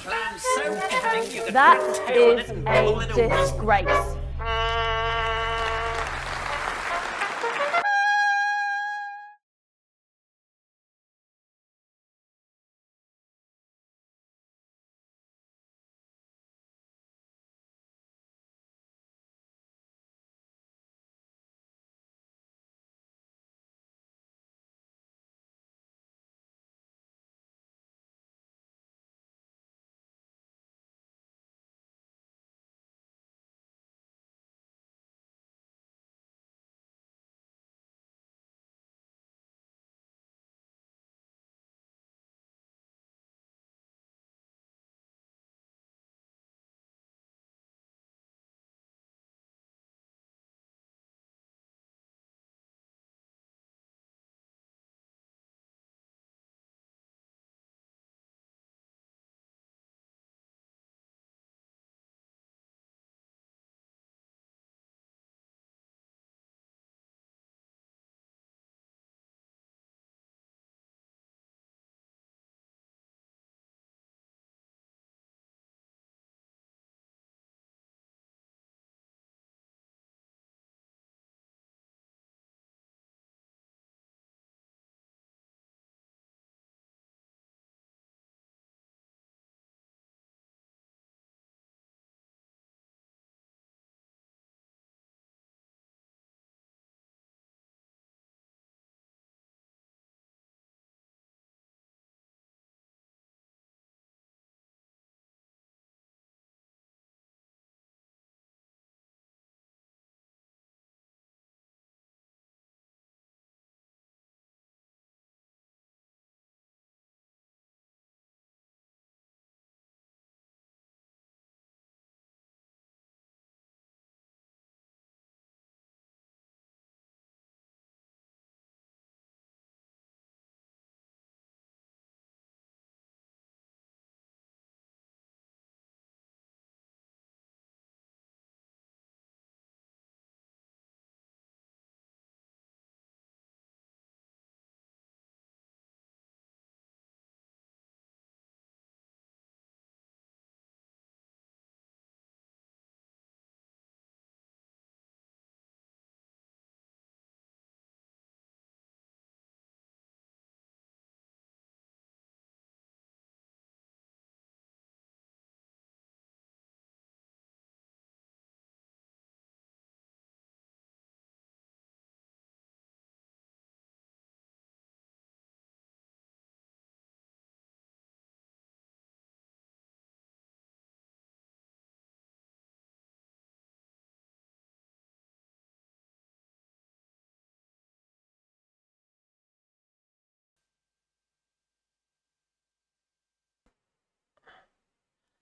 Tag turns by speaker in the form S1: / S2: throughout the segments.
S1: Lamb so effing you could
S2: That
S1: cut the tail on
S2: is
S1: it and call it
S2: a
S1: a whisk.
S2: disgrace.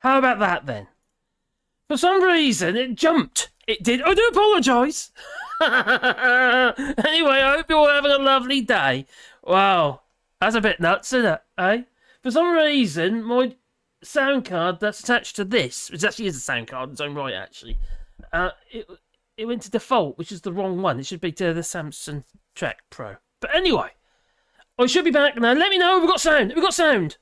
S3: How about that then? For some reason, it jumped. It did. I do apologise. Anyway, I hope you're all having a lovely day. Wow, that's a bit nuts, isn't it? Eh? For some reason, my sound card that's attached to this, which actually is a sound card in its own right, actually, it went to default, which is the wrong one. It should be to the Samsung Track Pro. But anyway, I should be back now. Let me know if we've got sound. We've got sound.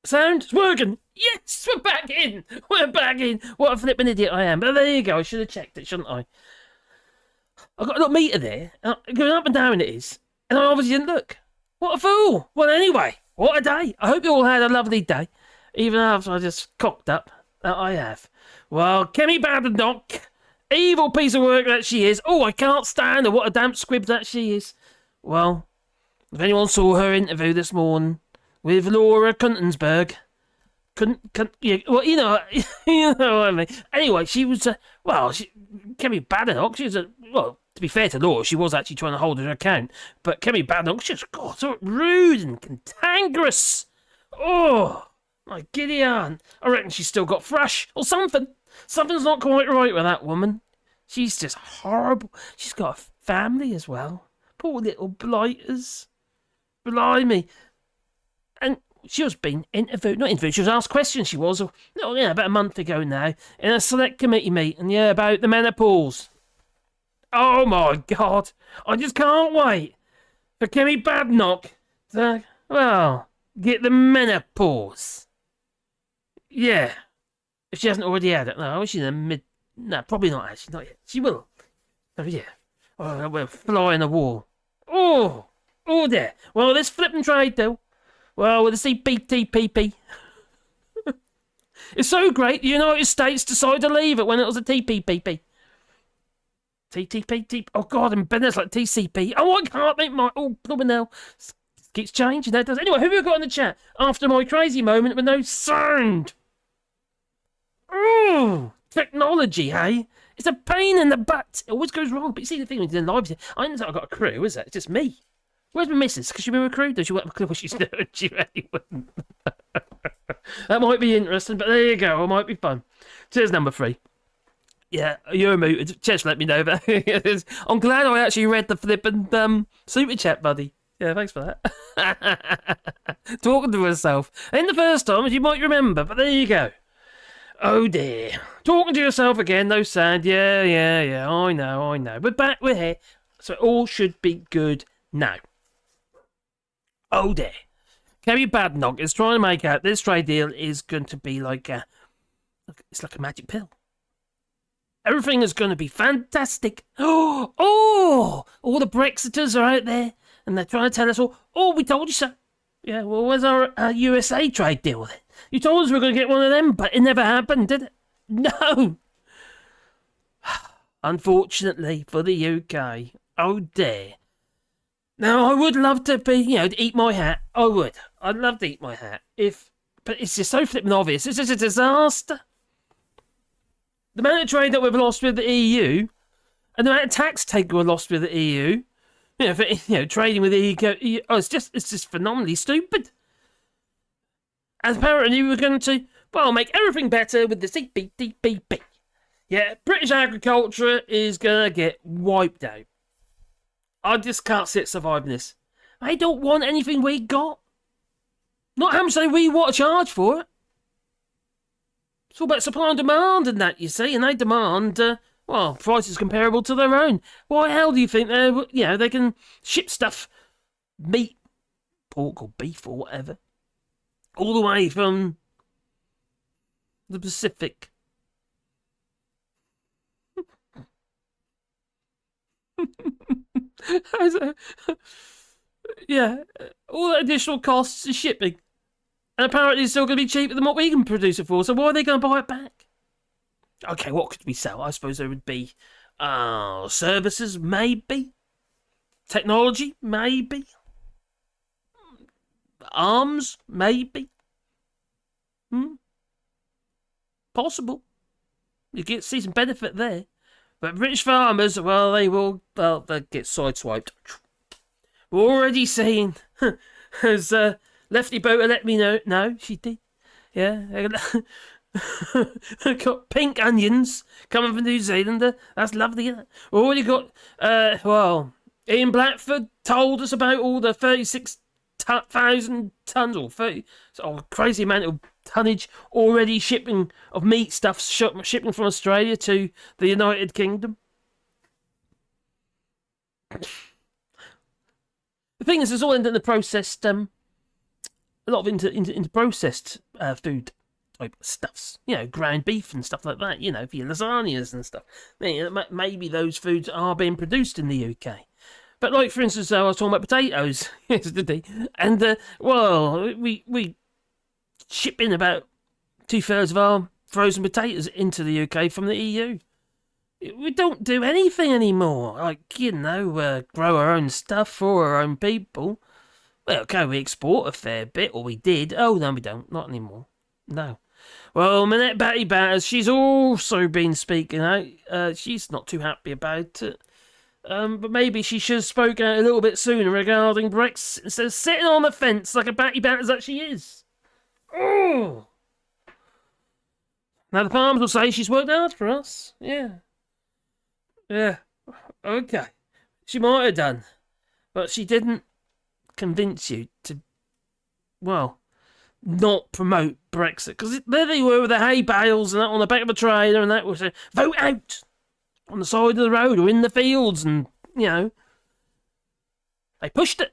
S3: Sound? It's working. Yes, we're back in. We're back in. What a flipping idiot I am. But there you go. I should have checked it, shouldn't I? I've got a little meter there. Going up and down it is. And I obviously didn't look. What a fool. Well, anyway, what a day. I hope you all had a lovely day. Even after I just cocked up. That I have. Well, Kemi Badenoch, evil piece of work that she is. Oh, I can't stand her. What a damp squib that she is. Well, if anyone saw her interview this morning with Laura Kuntensberg, yeah, well, you know what I mean. Anyway, she was, Kemi Badenoch, she was well, to be fair to Laura, she was actually trying to hold her account, but Kemi Badenoch, she was, God, so rude and cantankerous. Oh, my giddy aunt. I reckon she's still got thrush or something. Something's not quite right with that woman. She's just horrible. She's got a family as well. Poor little blighters. Blimey. And she was being interviewed, she was asked questions, she was, about a month ago now, in a select committee meeting, about the menopause. Oh my God, I just can't wait for Kemi Badenoch to, get the menopause. Yeah. If she hasn't already had it. No, she's in the mid... No, probably not, actually. Not yet. She will. Oh, yeah. Oh, we're flying the wall. Oh! Oh, there. Well, this flipping trade deal. Well, with the CPTPP. It's so great, the United States decided to leave it when it was a TPPP. TTP, oh God, and Ben, it's like TCP. Oh, I can't make my... Oh, blooming hell. Keeps changing, that does. Anyway, who have we got in the chat? After my crazy moment with no sound. Ooh, technology, hey? It's a pain in the butt. It always goes wrong. But you see the thing with the lives, I don't think I've got a crew, is it? It's just me. Where's my missus? Could she be a crew? Does she have a clue what she's doing? She really wouldn't. That might be interesting, but there you go. It might be fun. Cheers, number 3. Yeah, you're muted. Cheers, let me know that. I'm glad I actually read the flippin' super chat, buddy. Yeah, thanks for that. Talking to herself. Ain't the first time, as you might remember, but there you go. Oh dear. Talking to yourself again, no sound. Yeah, I know. But back we're here, so it all should be good now. Oh dear. Kemi Badnock is trying to make out this trade deal is going to be like it's like a magic pill. Everything is going to be fantastic. Oh, all the Brexiters are out there and they're trying to tell us all, oh, we told you so. Yeah, well, where's our USA trade deal then? You told us we were going to get one of them, but it never happened, did it? No. Unfortunately for the UK. Oh dear. Now, I would love to be, to eat my hat. I would. I'd love to eat my hat. But it's just so flippin' obvious. It's just a disaster. The amount of trade that we've lost with the EU, and the amount of tax take we've lost with the EU, trading with the EU, it's just phenomenally stupid. And apparently we're going to, make everything better with the CPTPP. Yeah, British agriculture is going to get wiped out. I just can't sit surviving this. They don't want anything we got. Not how much we want to charge for it. It's all about supply and demand and that, you see, and they demand, prices comparable to their own. Why hell do you think they can ship stuff, meat, pork or beef or whatever, all the way from the Pacific? All the additional costs is shipping. And apparently it's still going to be cheaper than what we can produce it for, so why are they going to buy it back? Okay, what could we sell? I suppose there would be services, maybe. Technology, maybe. Arms, maybe. Possible. You get see some benefit there. But British farmers, they'll get sideswiped. We're already seeing, as Lefty Boater let me know. No, she did. Yeah. Got pink onions coming from New Zealand. That's lovely, isn't it? We've already got, Ian Blackford told us about all the 36,000 tons, or 30, crazy amount of tonnage already shipping of meat stuff shipping from Australia to the United Kingdom. The thing is, it's all into the processed, a lot of into processed food type stuffs. Ground beef and stuff like that. For your lasagnas and stuff. Maybe those foods are being produced in the UK. But like, for instance, I was talking about potatoes yesterday, and we ship in about 2/3 of our frozen potatoes into the UK from the EU. We don't do anything anymore. Grow our own stuff for our own people. Well, okay, we export a fair bit, or we did. Oh, no, we don't. Not anymore. No. Well, Minette Batty Batters, she's also been speaking out. She's not too happy about it. But maybe she should have spoken out a little bit sooner regarding Brexit instead of sitting on the fence like a Batty Batters that she is. Oh! Now, the farmers will say she's worked hard for us. Yeah. Okay. She might have done. But she didn't convince you to, not promote Brexit. Because there they were with the hay bales and that on the back of a trailer, and that was a vote out on the side of the road or in the fields, and, they pushed it.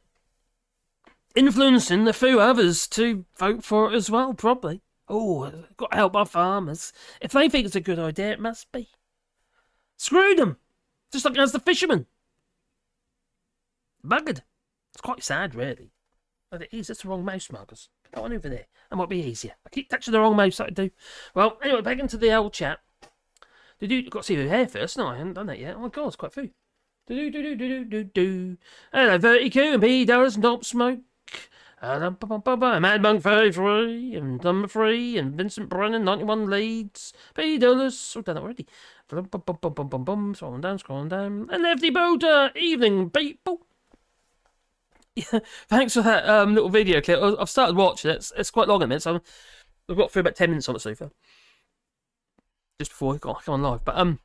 S3: Influencing the few others to vote for it as well, probably. Oh, got to help our farmers. If they think it's a good idea, it must be. Screw them. Just like as the fishermen. Buggered. It's quite sad, really. But it is. That's the wrong mouse, Marcus. Put that one over there. That might be easier. I keep touching the wrong mouse like I do. Well, anyway, back into the old chat. Got to see your hair first. No, I haven't done that yet. Oh my god, it's quite few. Hello, Vertigo and P. Dallas and Top Smoke. Mad Monk 33 and number 3 and Vincent Brennan 91 leads. P. Dallas. I've done that already. Scrolling down. And Lefty Boulder. Evening, people. Yeah, thanks for that little video clip. I've started watching it. It's quite long a minute, so I've got through about 10 minutes on it so far. Just before we got on live. But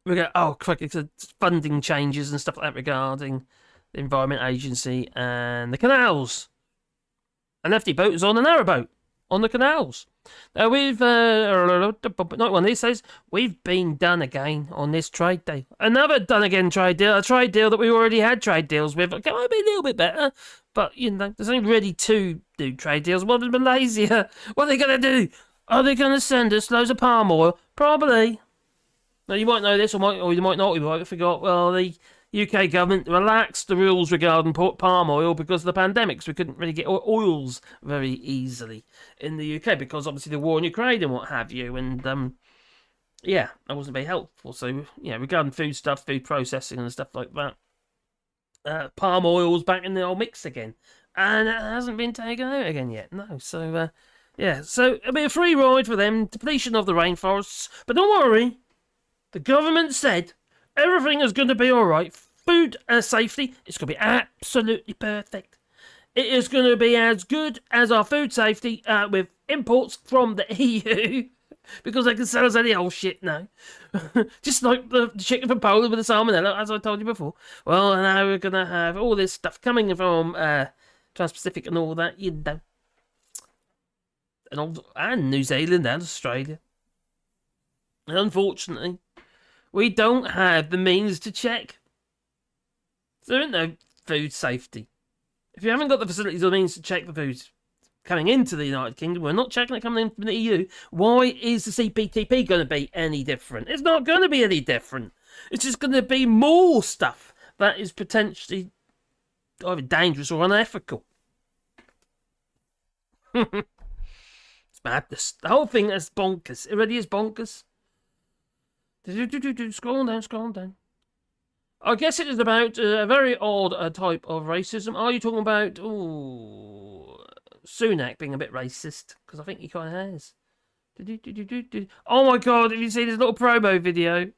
S3: we go, oh, crikey, funding changes and stuff like that regarding the Environment Agency and the canals. And Lefty Boat is on a narrowboat on the canals. Now we've not one. He says we've been done again on this trade deal. Another done again trade deal. A trade deal that we already had trade deals with. It might be a little bit better, but you know, there's only really 2 do trade deals. One in Malaysia. What are they gonna do? Are they gonna send us loads of palm oil? Probably. Now you might know this, or you might not. You might have forgot. Well, the UK government relaxed the rules regarding palm oil because of the pandemic, so we couldn't really get oils very easily in the UK because obviously the war in Ukraine and what have you, and yeah, that wasn't very helpful. So yeah, regarding food stuff, food processing and stuff like that, palm oil's back in the old mix again, and it hasn't been taken out again yet. No, so yeah, so it'll be a free ride for them, depletion of the rainforests, but don't worry, the government said everything is going to be all right. Food safety is going to be absolutely perfect. It is going to be as good as our food safety with imports from the EU because they can sell us any old shit now. Just like the chicken from Poland with the salmonella, as I told you before. Well, now we're going to have all this stuff coming from Trans-Pacific and all that, you know. And New Zealand and Australia. And unfortunately, we don't have the means to check. There isn't no food safety. If you haven't got the facilities or the means to check the food coming into the United Kingdom, we're not checking it coming in from the EU, why is the CPTP going to be any different? It's not going to be any different. It's just going to be more stuff that is potentially either dangerous or unethical. It's madness. The whole thing is bonkers. It really is bonkers. Scroll down. I guess it is about a very odd type of racism. Are you talking about Sunak being a bit racist? Because I think he kind of has. Oh my god, have you seen this little promo video?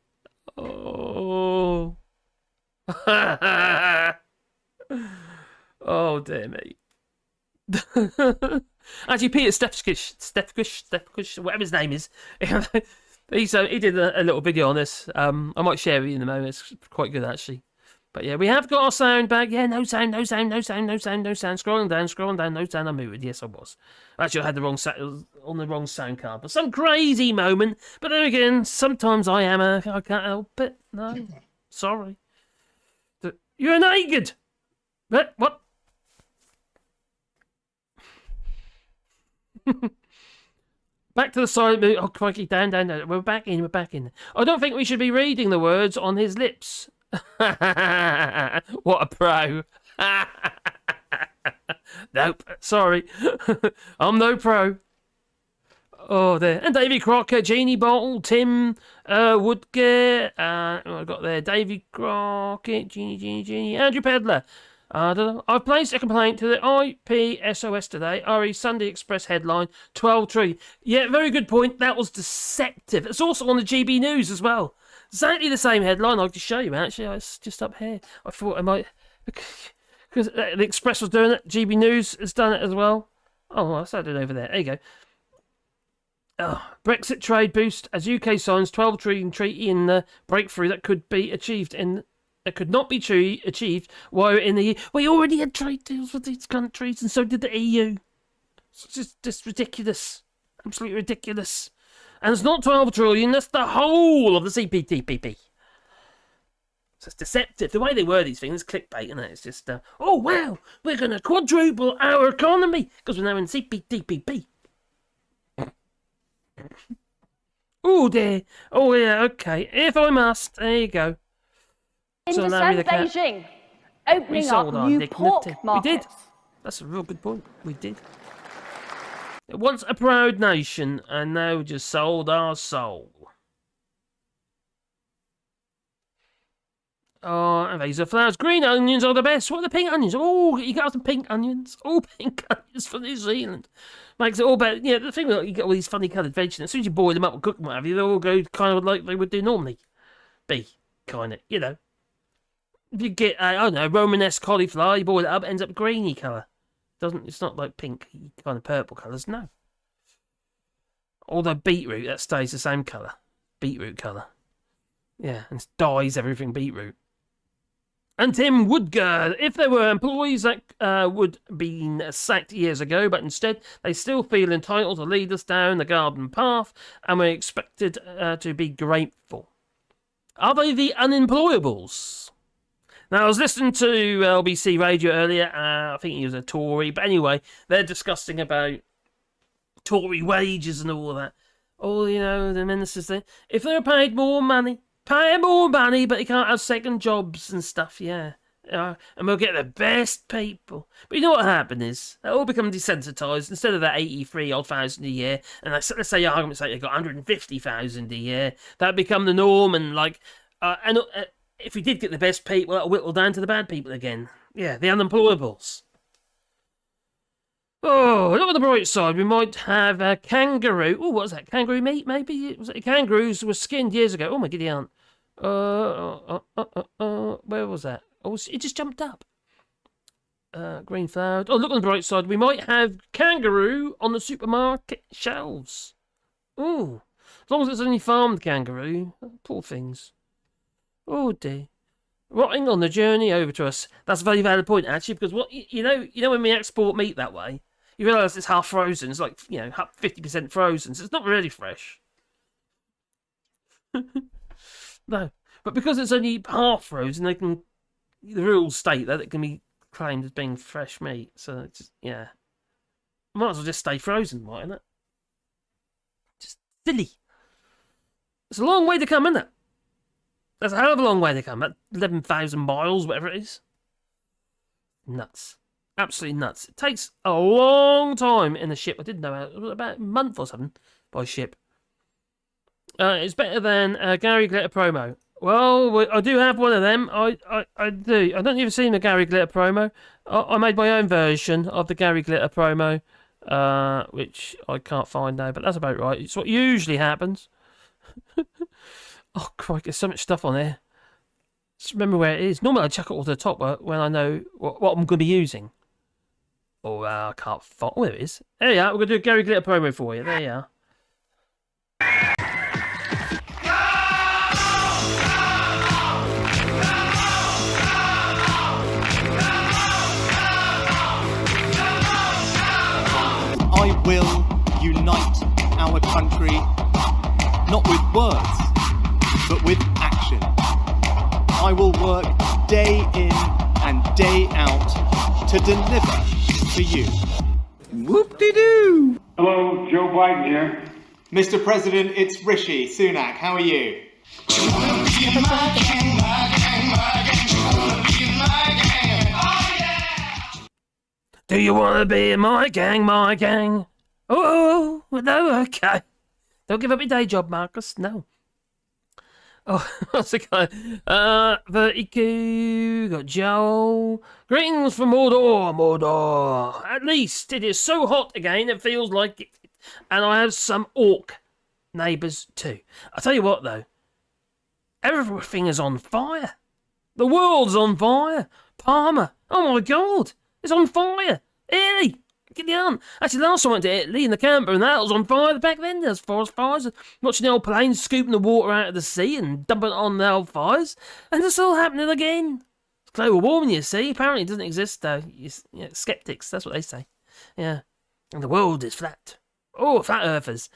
S3: Oh. Oh dear me. Actually, Peter Stefkish, whatever his name is. He did a little video on this. I might share it in a moment. It's quite good, actually. But yeah, we have got our sound back. Yeah, no sound. Scrolling down, no sound. I muted. Yes, I was. Actually, I had the wrong sound on the wrong sound card. But some crazy moment. But then again, sometimes I can't help it. No, sorry. You're naked. What? Back to the silent movie. Oh, crikey, down. We're back in. I don't think we should be reading the words on his lips. What a pro. Nope, sorry. I'm no pro. Oh, there. And Davy Crockett, Jeannie Bottle, Tim Woodgate. I got there. Davy Crockett, Jeannie. Andrew Pedler. I've placed a complaint to the IPSOS today. RE Sunday Express headline 12 tree. Yeah, very good point. That was deceptive. It's also on the GB News as well. Exactly the same headline. I'll just show you, actually. It's just up here. I thought I might... Because the Express was doing it. GB News has done it as well. Oh, I started over there. There you go. Brexit trade boost as UK signs 12 trillion treaty in the breakthrough that could be achieved in... That could not be achieved while in the EU. We already had trade deals with these countries, and so did the EU. It's just ridiculous. Absolutely ridiculous. And it's not 12 trillion, that's the whole of the CPTPP. So it's deceptive. The way they word these things is clickbait, isn't it? It's just, oh wow, we're going to quadruple our economy because we're now in CPTPP. Oh dear. Oh yeah, okay. If I must, there you go.
S2: In
S3: So now
S2: December, Beijing opening up
S3: sold our
S2: new
S3: dignity.
S2: pork
S3: We did.
S2: markets.
S3: That's a real good point. We did. Once a proud nation, and now we just sold our soul. Oh, and these are flowers. Green onions are the best. What are the pink onions? Oh, you got some pink onions. Oh, pink onions from New Zealand. Makes it all better. Yeah, the thing is, you get all these funny coloured vegetables. As soon as you boil them up and cook them, whatever, they all go kind of like they would do normally. Be kind of, you know. If you get, I don't know, Romanesque cauliflower, you boil it up, it ends up greeny colour. It's not like pink, kind of purple colours, no. Although beetroot, that stays the same colour. Beetroot colour. Yeah, and dyes everything beetroot. And Tim Woodgard, if there were employees that would have been sacked years ago, but instead they still feel entitled to lead us down the garden path, and we're expected to be grateful. Are they the unemployables? Now, I was listening to LBC Radio earlier. I think he was a Tory. But anyway, they're discussing about Tory wages and all of that. Oh, you know, the ministers say, if they're paid more money, pay them more money, but they can't have second jobs and stuff, yeah. And we'll get the best people. But you know what happened is, they all become desensitised. Instead of that 83,000 a year, and let's say argument's like they got 150,000 a year, that become the norm, and like, if we did get the best people, that'll whittle down to the bad people again. Yeah, the unemployables. Oh, look at the bright side. We might have a kangaroo. Oh, what was that? Kangaroo meat, maybe? Was it kangaroos were skinned years ago? Oh, my giddy aunt. Where was that? Oh, it just jumped up. Green flower. Oh, look on the bright side. We might have kangaroo on the supermarket shelves. Oh, as long as it's only farmed kangaroo. Poor things. Oh dear. Rotting on the journey over to us. That's a very valid point, actually, because what you know when we export meat that way, you realise it's half frozen. It's like 50% frozen, so it's not really fresh. No, but because it's only half frozen, the rules state that it can be claimed as being fresh meat. So it's just, yeah, might as well just stay frozen, mightn't it? Just silly. It's a long way to come, isn't it? That's a hell of a long way to come. That 11,000 miles, whatever it is. Nuts. Absolutely nuts. It takes a long time in the ship. I didn't know. It was about a month or something by ship. It's better than Gary Glitter promo. Well, I do have one of them. I do. I don't even see the Gary Glitter promo. I made my own version of the Gary Glitter promo, which I can't find now, but that's about right. It's what usually happens. Oh, crikey, there's so much stuff on there. Just remember where it is. Normally I chuck it all to the top when I know what I'm going to be using. Oh, I can't find... Oh, there it is. There you are. We're going to do a Gary Glitter promo for you. There you are.
S4: I will unite our country, not with words, but with action. I will work day in and day out to deliver for you.
S5: Whoop-de-doo!
S6: Hello, Joe Biden here.
S4: Mr. President, it's Rishi Sunak. How are you?
S3: Do you want to be in my gang, my gang? Oh, no, okay. Don't give up your day job, Marcus, no. Oh, what's the guy? Vertigo, got Joel. Greetings from Mordor. At least it is so hot again, it feels like it. And I have some orc neighbours too. I'll tell you what though. Everything is on fire. The world's on fire. Palmer, oh my God. It's on fire. Italy. Get down. Actually, last time I went to Italy in the camper and that was on fire. Back then, there's forest fires. Watching the old planes scooping the water out of the sea and dumping it on the old fires. And it's all happening again. It's global warming, you see. Apparently it doesn't exist, though. Skeptics, that's what they say. Yeah. And the world is flat. Oh, flat earthers.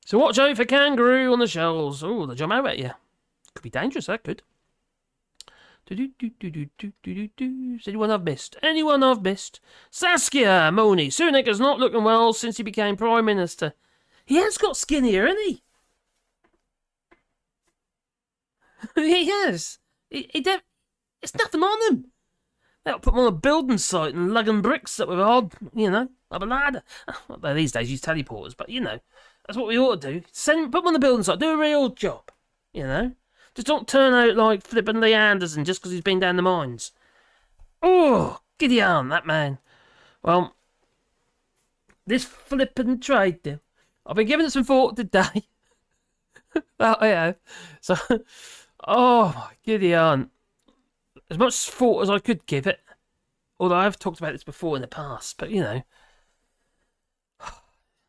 S3: So watch out for kangaroo on the shelves. Oh, they'll jump out at you. Could be dangerous, that could. Is anyone I've missed? Anyone I've missed? Saskia Moni. Sunak is not looking well since he became Prime Minister. He has got skinnier, hasn't he? He has. It's nothing on him. They'll put him on a building site and lugging bricks up with a hod, up a ladder. Well, these days use teleporters, but that's what we ought to do. Put him on the building site, do a real job, Just don't turn out like flippin' Lee Anderson just because he's been down the mines. Oh, giddy on, that man. Well, this flippin' trade deal, I've been giving it some thought today. I have. So, oh, giddy on. As much thought as I could give it, although I've talked about this before in the past, but I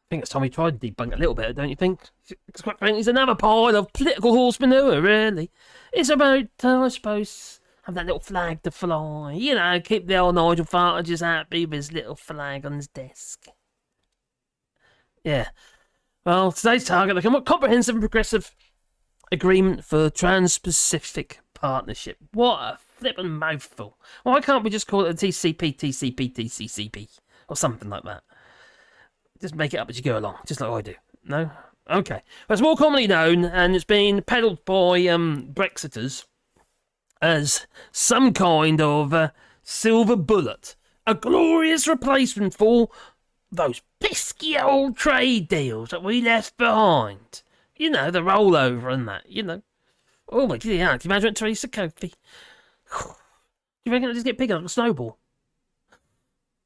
S3: think it's time we tried to debunk a little bit, don't you think? Because quite frankly, it's another pile of political horse manure, really. It's about, I suppose, have that little flag to fly, keep the old Nigel Farage just happy with his little flag on his desk. Yeah. Well, today's target, the comprehensive and progressive agreement for Trans-Pacific Partnership. What a flippin' mouthful. Why can't we just call it a TCP, or something like that? Just make it up as you go along, just like I do. No? Okay. Well, it's more commonly known, and it's been peddled by Brexiters as some kind of silver bullet. A glorious replacement for those pesky old trade deals that we left behind. The rollover and that, Oh my God, can you imagine Theresa Kofi? Do you reckon it'll just get bigger like a snowball?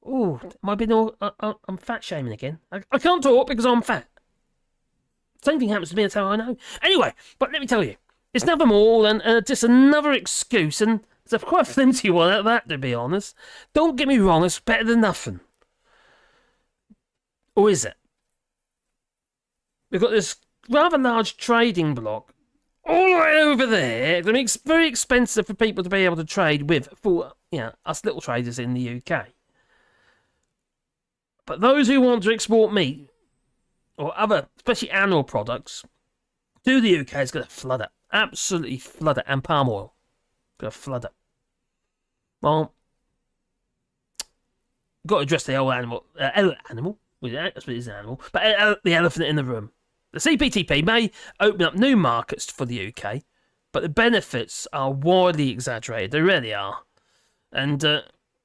S3: Oh, am I being all... I'm fat shaming again. I can't talk because I'm fat. Same thing happens to me, that's how I know. Anyway, but let me tell you, it's nothing more than just another excuse, and it's a quite flimsy one at that, to be honest. Don't get me wrong, it's better than nothing. Or is it? We've got this rather large trading bloc all the way over there. It makes it very expensive for people to be able to trade with, for us little traders in the UK. But those who want to export meat or other, especially animal products, to the UK is going to flood it. Absolutely flood it. And palm oil. Going to flood it. Well, got to address the old animal. Animal? That's what it is, an animal. But the elephant in the room. The CPTP may open up new markets for the UK, but the benefits are widely exaggerated. They really are. And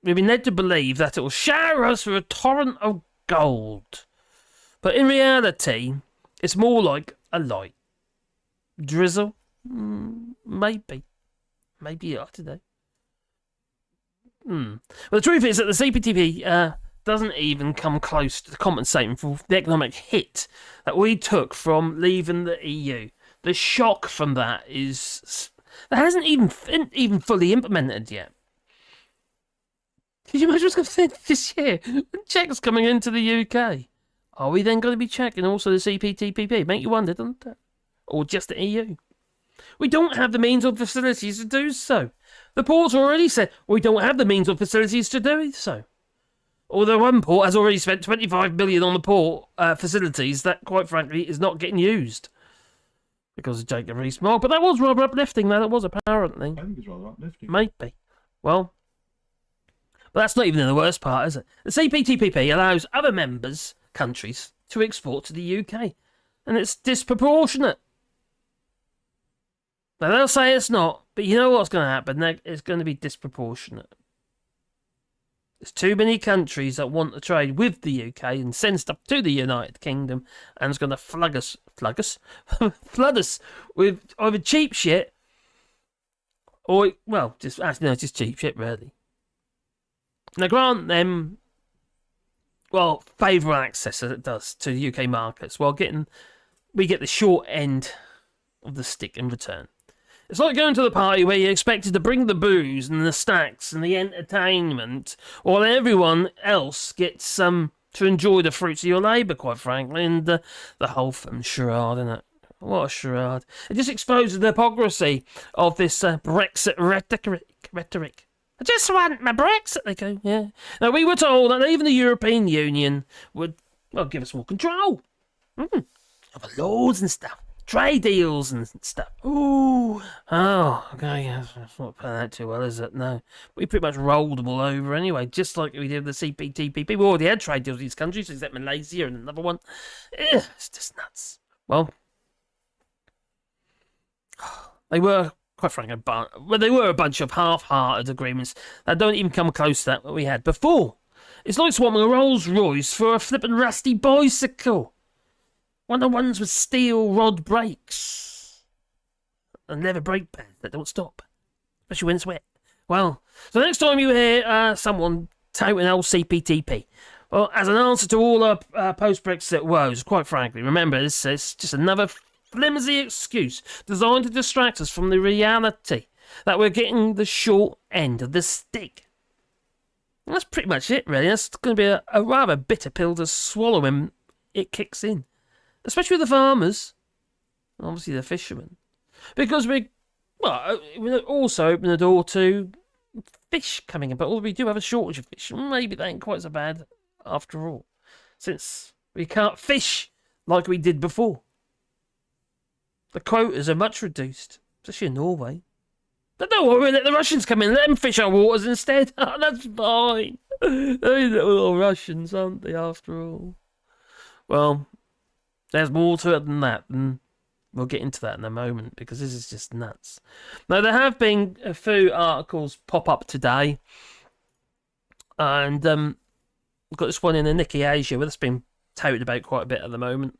S3: we've been led to believe that it will shower us with a torrent of gold. But in reality, it's more like a light drizzle. Maybe. Maybe, I don't know. Well, the truth is that the CPTP doesn't even come close to compensating for the economic hit that we took from leaving the EU. The shock from that hasn't even fully implemented yet. Can you imagine what's going to happen this year? Checks coming into the UK. Are we then going to be checking also the CPTPP? Make you wonder, doesn't it? Or just the EU? We don't have the means or facilities to do so. The port's already said we don't have the means or facilities to do so. Although one port has already spent 25 million on the port facilities that, quite frankly, is not getting used. Because of Jacob Rees-Mogg. But that was rather uplifting, though. That was, apparently.
S5: I think it's rather uplifting.
S3: Maybe. Well, but that's not even the worst part, is it? The CPTPP allows other members, countries, to export to the UK. And it's disproportionate. Now, they'll say it's not, but you know what's going to happen? It's going to be disproportionate. There's too many countries that want to trade with the UK and send stuff to the United Kingdom, and it's going to flood us with either cheap shit or, well, just cheap shit, really. Now, grant them, well, favourable access as it does to the UK markets, while we get the short end of the stick in return. It's like going to the party where you're expected to bring the booze and the snacks and the entertainment, while everyone else gets to enjoy the fruits of your labour, quite frankly, and the whole charade, isn't it? What a charade. It just exposes the hypocrisy of this Brexit rhetoric. I just want my Brexit, they go, yeah. Now, we were told that even the European Union would, well, give us more control. Over laws and stuff. trade deals and stuff. Ooh. Oh, okay. That's not playing out too well, is it? No. We pretty much rolled them all over anyway, just like we did with the CPTPP. We already had trade deals with these countries, except Malaysia and another one. Ugh, it's just nuts. Well, they were, quite frankly, they were a bunch of half-hearted agreements that don't even come close to that we had before. It's like swapping a Rolls Royce for a flippin' rusty bicycle. One of the ones with steel rod brakes and leather brake pads that don't stop, especially when it's wet. Well, so next time you hear someone touting old CPTP, well, as an answer to all our post-Brexit woes, quite frankly, remember, this is just another flimsy excuse designed to distract us from the reality that we're getting the short end of the stick. And that's pretty much it, really. That's going to be a rather bitter pill to swallow when it kicks in. Especially with the farmers, and obviously the fishermen, because we also open the door to fish coming in. But we do have a shortage of fish. Maybe that ain't quite so bad after all, since we can't fish like we did before. The quotas are much reduced, especially in Norway. But don't worry, let the Russians come in. Let them fish our waters instead. Oh, that's fine. Those little Russians, aren't they? After all, well. There's more to it than that, and we'll get into that in a moment, because this is just nuts. Now, there have been a few articles pop up today, and we've got this one in the Nikkei Asia, where that's been touted about quite a bit at the moment.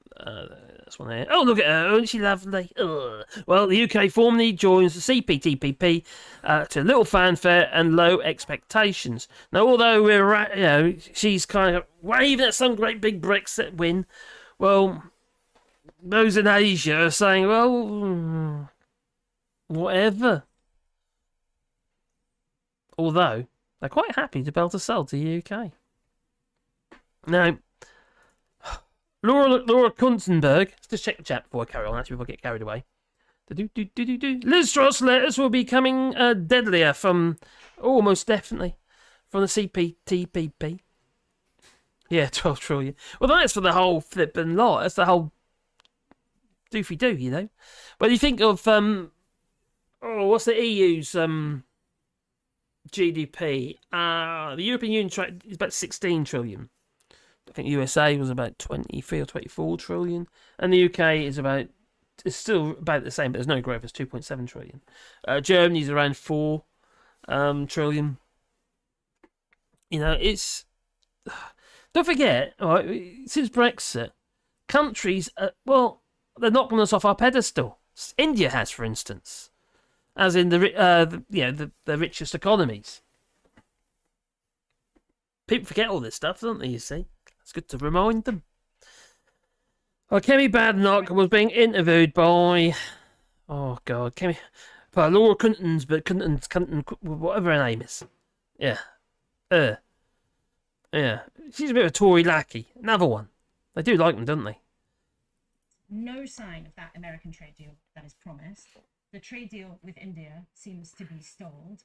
S3: This one here. Oh, look at her, isn't she lovely? Ugh. Well, the UK formally joins the CPTPP to little fanfare and low expectations. Now, although she's kind of waving at some great big Brexit win, well, those in Asia are saying, well, whatever. Although, they're quite happy to be able to sell to the UK. Now, Laura Kunzenberg, let's just check the chat before I carry on, actually, before I get carried away. Liz Truss letters will be coming deadlier most definitely, from the CPTPP. Yeah, 12 trillion. Well, that's for the whole flipping lot. That's the whole doofy-doo, you know. Well, you think of, what's the EU's GDP? The European Union is about 16 trillion. I think USA was about 23 or 24 trillion. And the UK is still about the same, but there's no growth. It's 2.7 trillion. Germany's around 4 trillion. You know, it's... Don't forget, right, since Brexit, countries, they're knocking us off our pedestal. India has, for instance, as in the richest economies. People forget all this stuff, don't they, you see? It's good to remind them. Well, Kemi Badenoch was being interviewed by... Oh, God, Kemi... By Laura Clinton's, whatever her name is. Yeah. Yeah. She's a bit of a Tory lackey. Another one. They do like them, don't they?
S5: No sign of that American trade deal that is promised. The trade deal with India seems to be stalled.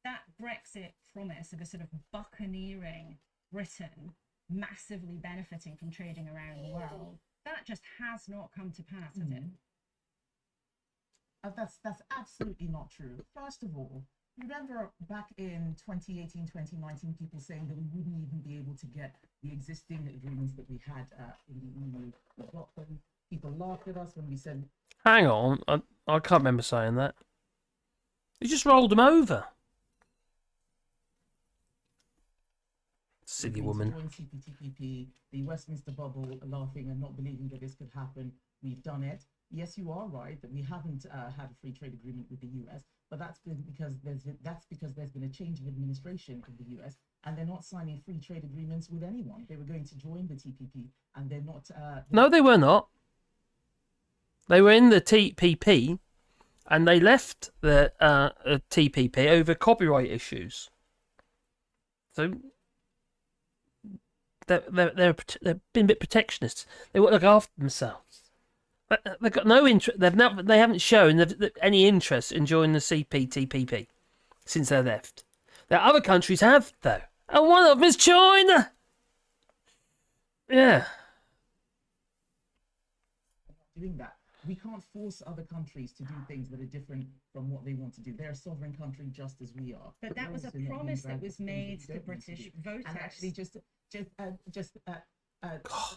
S5: That Brexit promise of a sort of buccaneering Britain massively benefiting from trading around the world, that just has not come to pass, has it?
S7: That's absolutely not true. First of all, remember back in 2018, 2019, people saying that we wouldn't even be able to get the existing agreements that we had in the EU. We got them. People laughed at us when we said...
S3: Hang on, I can't remember saying that. You just rolled them over. Silly woman.
S7: CPTPP, the Westminster bubble, laughing and not believing that this could happen. We've done it. Yes, you are right that we haven't had a free trade agreement with the US, but that's because there's been a change of administration in the US, and they're not signing free trade agreements with anyone. They were going to join the TPP, and they're not.
S3: No, they were not. They were in the TPP, and they left the TPP over copyright issues. So they've been a bit protectionist. They want to look after themselves. They've got no interest. They haven't shown any interest in joining the CPTPP since they left. There other countries have, though, and one of them is China. Yeah.
S7: Doing that. we can't force other countries to do things that are different from what they want to do. They're a sovereign country just as we are.
S5: But that was a
S7: We're also not being
S5: promise that
S7: dragged
S5: was
S7: for things
S5: made
S7: we
S5: to
S7: don't want
S5: British
S7: do.
S5: voters.
S7: And actually,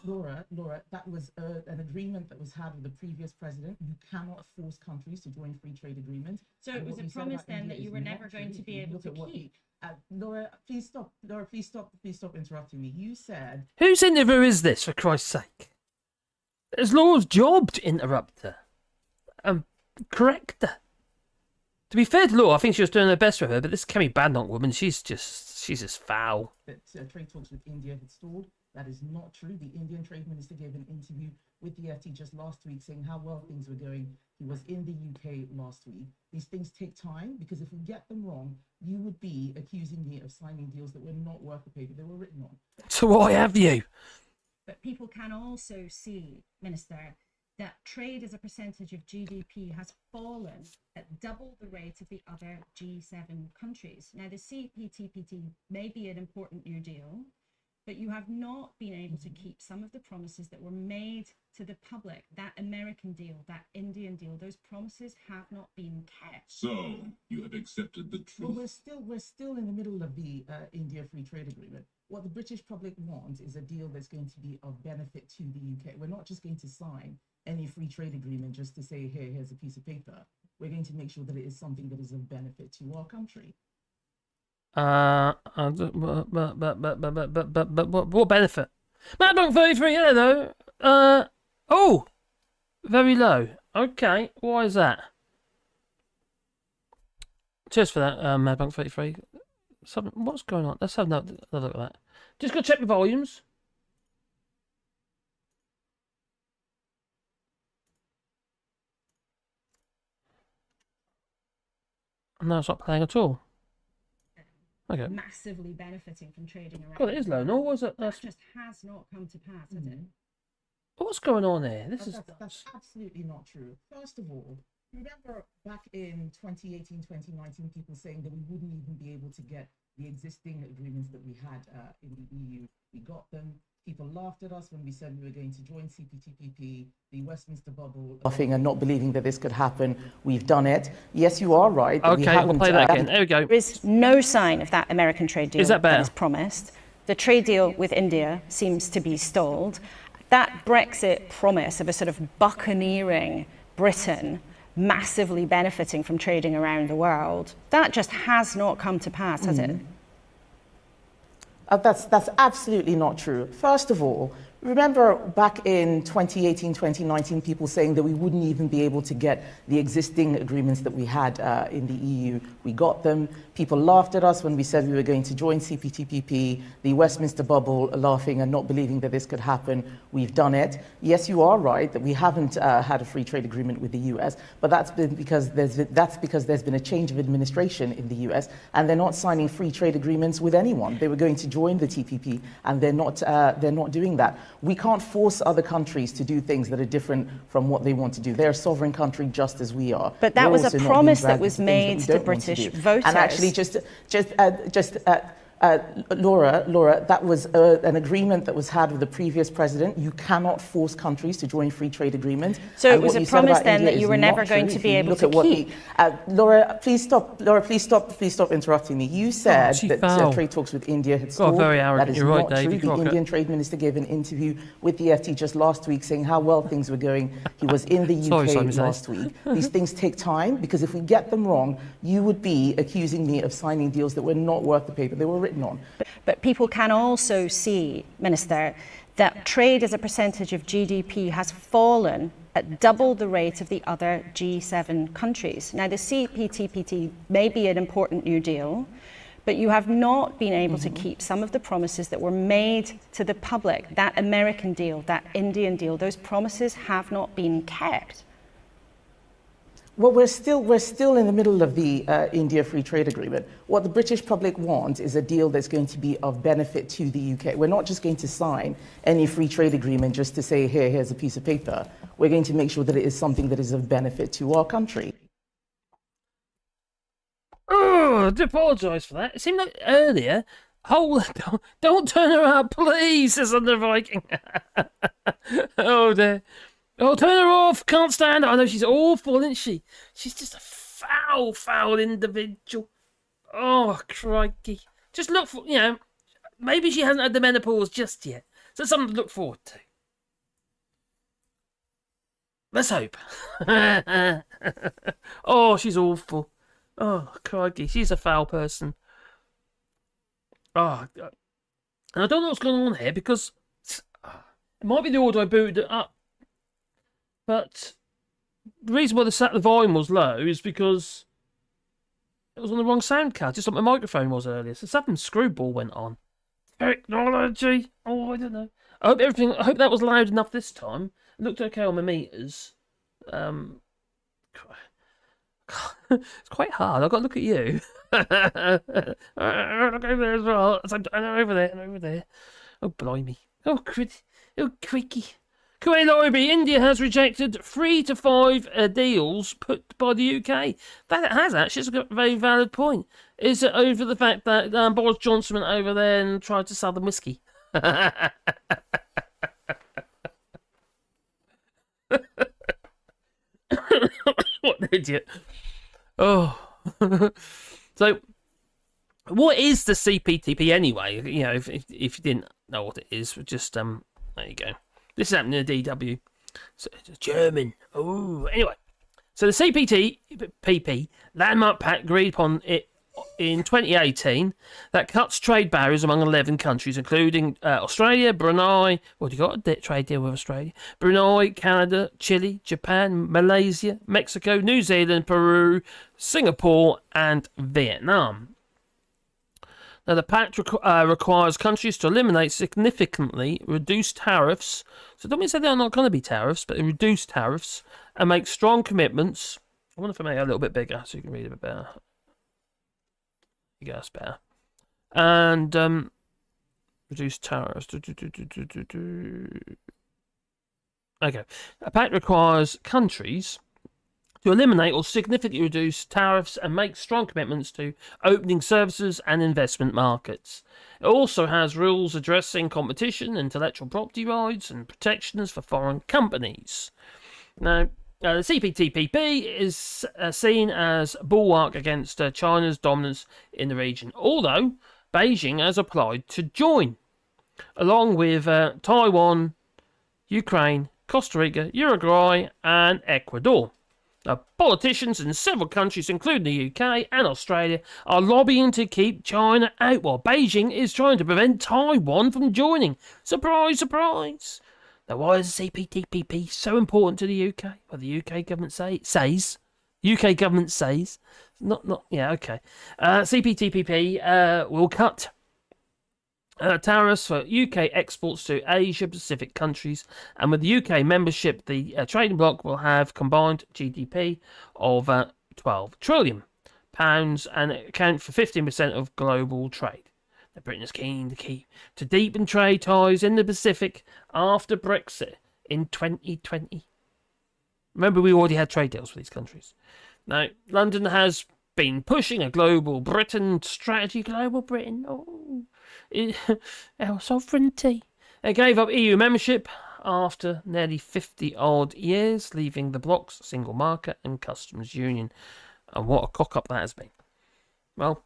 S7: Laura, that was an agreement that was had with the previous president. You cannot force countries to join free trade agreements.
S5: So
S7: And
S5: it was
S7: what
S5: a
S7: you said
S5: promise
S7: about
S5: then
S7: India
S5: that you
S7: is
S5: were
S7: not
S5: never going
S7: true.
S5: to
S7: If
S5: be
S7: you
S5: able
S7: look
S5: to
S7: at what
S5: keep.
S7: Laura, please stop. Laura, please stop interrupting me. You said
S3: Whose interview is this, for Christ's sake? It's Laura's job to interrupt her and correct her. To be fair to Laura, I think she was doing her best with her, but this Kemi Badnock woman, she's just foul.
S7: that trade talks with India had stalled. That is not true. The Indian trade minister gave an interview with the FT just last week saying how well things were going. He was in the UK last week. These things take time because if we get them wrong, you would be accusing me of signing deals that were not worth the paper they were written on.
S3: So why have you?
S5: But people can also see, Minister, that trade as a percentage of GDP has fallen at double the rate of the other G7 countries. Now, the CPTPP may be an important new deal, but you have not been able to keep some of the promises that were made to the public. That American deal, that Indian deal, those promises have not been kept.
S8: So you have accepted the
S7: Well,
S8: truth.
S7: we're still in the middle of the India Free Trade Agreement. What the British public wants is a deal that's going to be of benefit to the UK. We're not just going to sign any free trade agreement just to say, here's a piece of paper. We're going to make sure that it is something that is of benefit to our country.
S3: But what benefit? Madbank 33, hello. Oh, very low. Okay, why is that? Cheers for that, Madbank 33. What's going on? Let's have another look at that. Just go check the volumes. No, it's not playing at all. Okay.
S5: Massively benefiting from trading around.
S3: God, it is low. No, was it?
S5: That just has not come to pass, has it?
S3: What's going on here? This is
S7: That's absolutely not true. First of all, remember back in 2018, 2019, people saying that we wouldn't even be able to get the existing agreements that we had in the EU. We got them. People laughed at us when we said we were going to join CPTPP, the Westminster bubble. Laughing and not believing that this could happen. We've done it. Yes, you are right.
S3: okay. We'll play that again. There we go.
S2: There is no sign of that American trade deal
S3: Is that better?
S2: is promised. The trade deal with India seems to be stalled. That Brexit promise of a sort of buccaneering Britain massively benefiting from trading around the world, that just has not come to pass, has it?
S7: That's absolutely not true. First of all, remember back in 2018, 2019, people saying that we wouldn't even be able to get the existing agreements that we had in the EU. We got them. People laughed at us when we said we were going to join CPTPP, the Westminster bubble, laughing and not believing that this could happen. We've done it. Yes, you are right that we haven't had a free trade agreement with the US, but that's because there's been a change of administration in the US, and they're not signing free trade agreements with anyone. They were going to join the TPP, and they're not doing that. We can't force other countries to do things that are different from what they want to do. They're a sovereign country just as we are.
S2: But that
S7: We're
S2: was
S7: also
S2: a
S7: not
S2: promise
S7: being
S2: that
S7: dragged
S2: was
S7: into things
S2: made
S7: we
S2: to
S7: don't want
S2: British
S7: do.
S2: voters.
S7: And actually, Laura, that was an agreement that was had with the previous president. You cannot force countries to join free trade agreements.
S2: So it
S7: And
S2: was
S7: what
S2: a
S7: you said
S2: promise
S7: about
S2: then
S7: India
S2: that you
S7: is
S2: were
S7: not
S2: never going
S7: true.
S2: to
S7: If
S2: be
S7: you
S2: able
S7: look
S2: to
S7: at what
S2: keep.
S7: Laura, please stop interrupting me. You said
S3: she
S7: that
S3: foul.
S7: trade talks with India had stalled.
S3: very arrogant.
S7: That is
S3: You're right,
S7: not
S3: Dave.
S7: true.
S3: You
S7: The
S3: rock it.
S7: Indian trade minister gave an interview with the FT just last week saying how well things were going. He was in the
S3: Sorry,
S7: UK
S3: Simon says.
S7: last week. These things take time because if we get them wrong, you would be accusing me of signing deals that were not worth the paper they were written on.
S2: But people can also see, Minister, that trade as a percentage of GDP has fallen at double the rate of the other G7 countries. Now, the CPTPP may be an important new deal, but you have not been able to keep some of the promises that were made to the public. That American deal, that Indian deal, those promises have not been kept.
S7: Well, we're still in the middle of the India Free Trade Agreement. What the British public want is a deal that's going to be of benefit to the UK. We're not just going to sign any free trade agreement just to say, here's a piece of paper. We're going to make sure that it is something that is of benefit to our country.
S3: Oh, I do apologise for that. It seemed like earlier. Oh, don't turn around, please, says Under Viking. Oh dear. Oh, turn her off! Can't stand her. I know she's awful, isn't she? She's just a foul individual. Oh, crikey. Just look for, maybe she hasn't had the menopause just yet. So something to look forward to. Let's hope. Oh, she's awful. Oh, crikey. She's a foul person. Oh, and I don't know what's going on here because it might be the order I booted it up. But the reason why the volume was low is because it was on the wrong sound card, just like my microphone was earlier. So something screwball went on. Technology. Oh, I don't know. I hope that was loud enough this time. It looked okay on my meters. It's quite hard. I've got to look at you. Look over there as well. I'm over there. Oh, blimey. Oh, creaky. Kuwait Lobby, India has rejected 3 to 5 deals put by the UK. That it has actually. It's a very valid point. Is it over the fact that Boris Johnson went over there and tried to sell them whiskey? What an idiot. Oh. So, what is the CPTP anyway? If you didn't know what it is, just, there you go. This is happening in the DW. So it's German. Oh, anyway. So the CPTPP landmark pact agreed upon it in 2018 that cuts trade barriers among 11 countries, including Australia, Brunei. Well, you got a trade deal with Australia, Brunei, Canada, Chile, Japan, Malaysia, Mexico, New Zealand, Peru, Singapore, and Vietnam. Now, the pact requires countries to eliminate significantly reduced tariffs. So don't mean to say they're not going to be tariffs, but reduced tariffs, and make strong commitments. I wonder if I make it a little bit bigger so you can read it a bit better. You go, that's better. And reduce tariffs. Okay. A pact requires countries to eliminate or significantly reduce tariffs and make strong commitments to opening services and investment markets. It also has rules addressing competition, intellectual property rights, and protections for foreign companies. Now, the CPTPP is seen as a bulwark against China's dominance in the region, although Beijing has applied to join, along with Taiwan, Ukraine, Costa Rica, Uruguay, and Ecuador. Now, politicians in several countries, including the UK and Australia, are lobbying to keep China out, while Beijing is trying to prevent Taiwan from joining. Surprise, surprise! Now, why is the CPTPP so important to the UK? Well, the UK government says. UK government says. CPTPP will cut tariffs for UK exports to Asia Pacific countries, and with the UK membership, the trading bloc will have combined GDP of £12 trillion and account for 15% of global trade. Now, Britain is keen to deepen trade ties in the Pacific after Brexit in 2020. Remember, we already had trade deals with these countries. Now, London has been pushing a global Britain strategy. Global Britain, our sovereignty. It gave up EU membership after nearly 50-odd years, leaving the bloc's single market and customs union. And what a cock-up that has been. Well,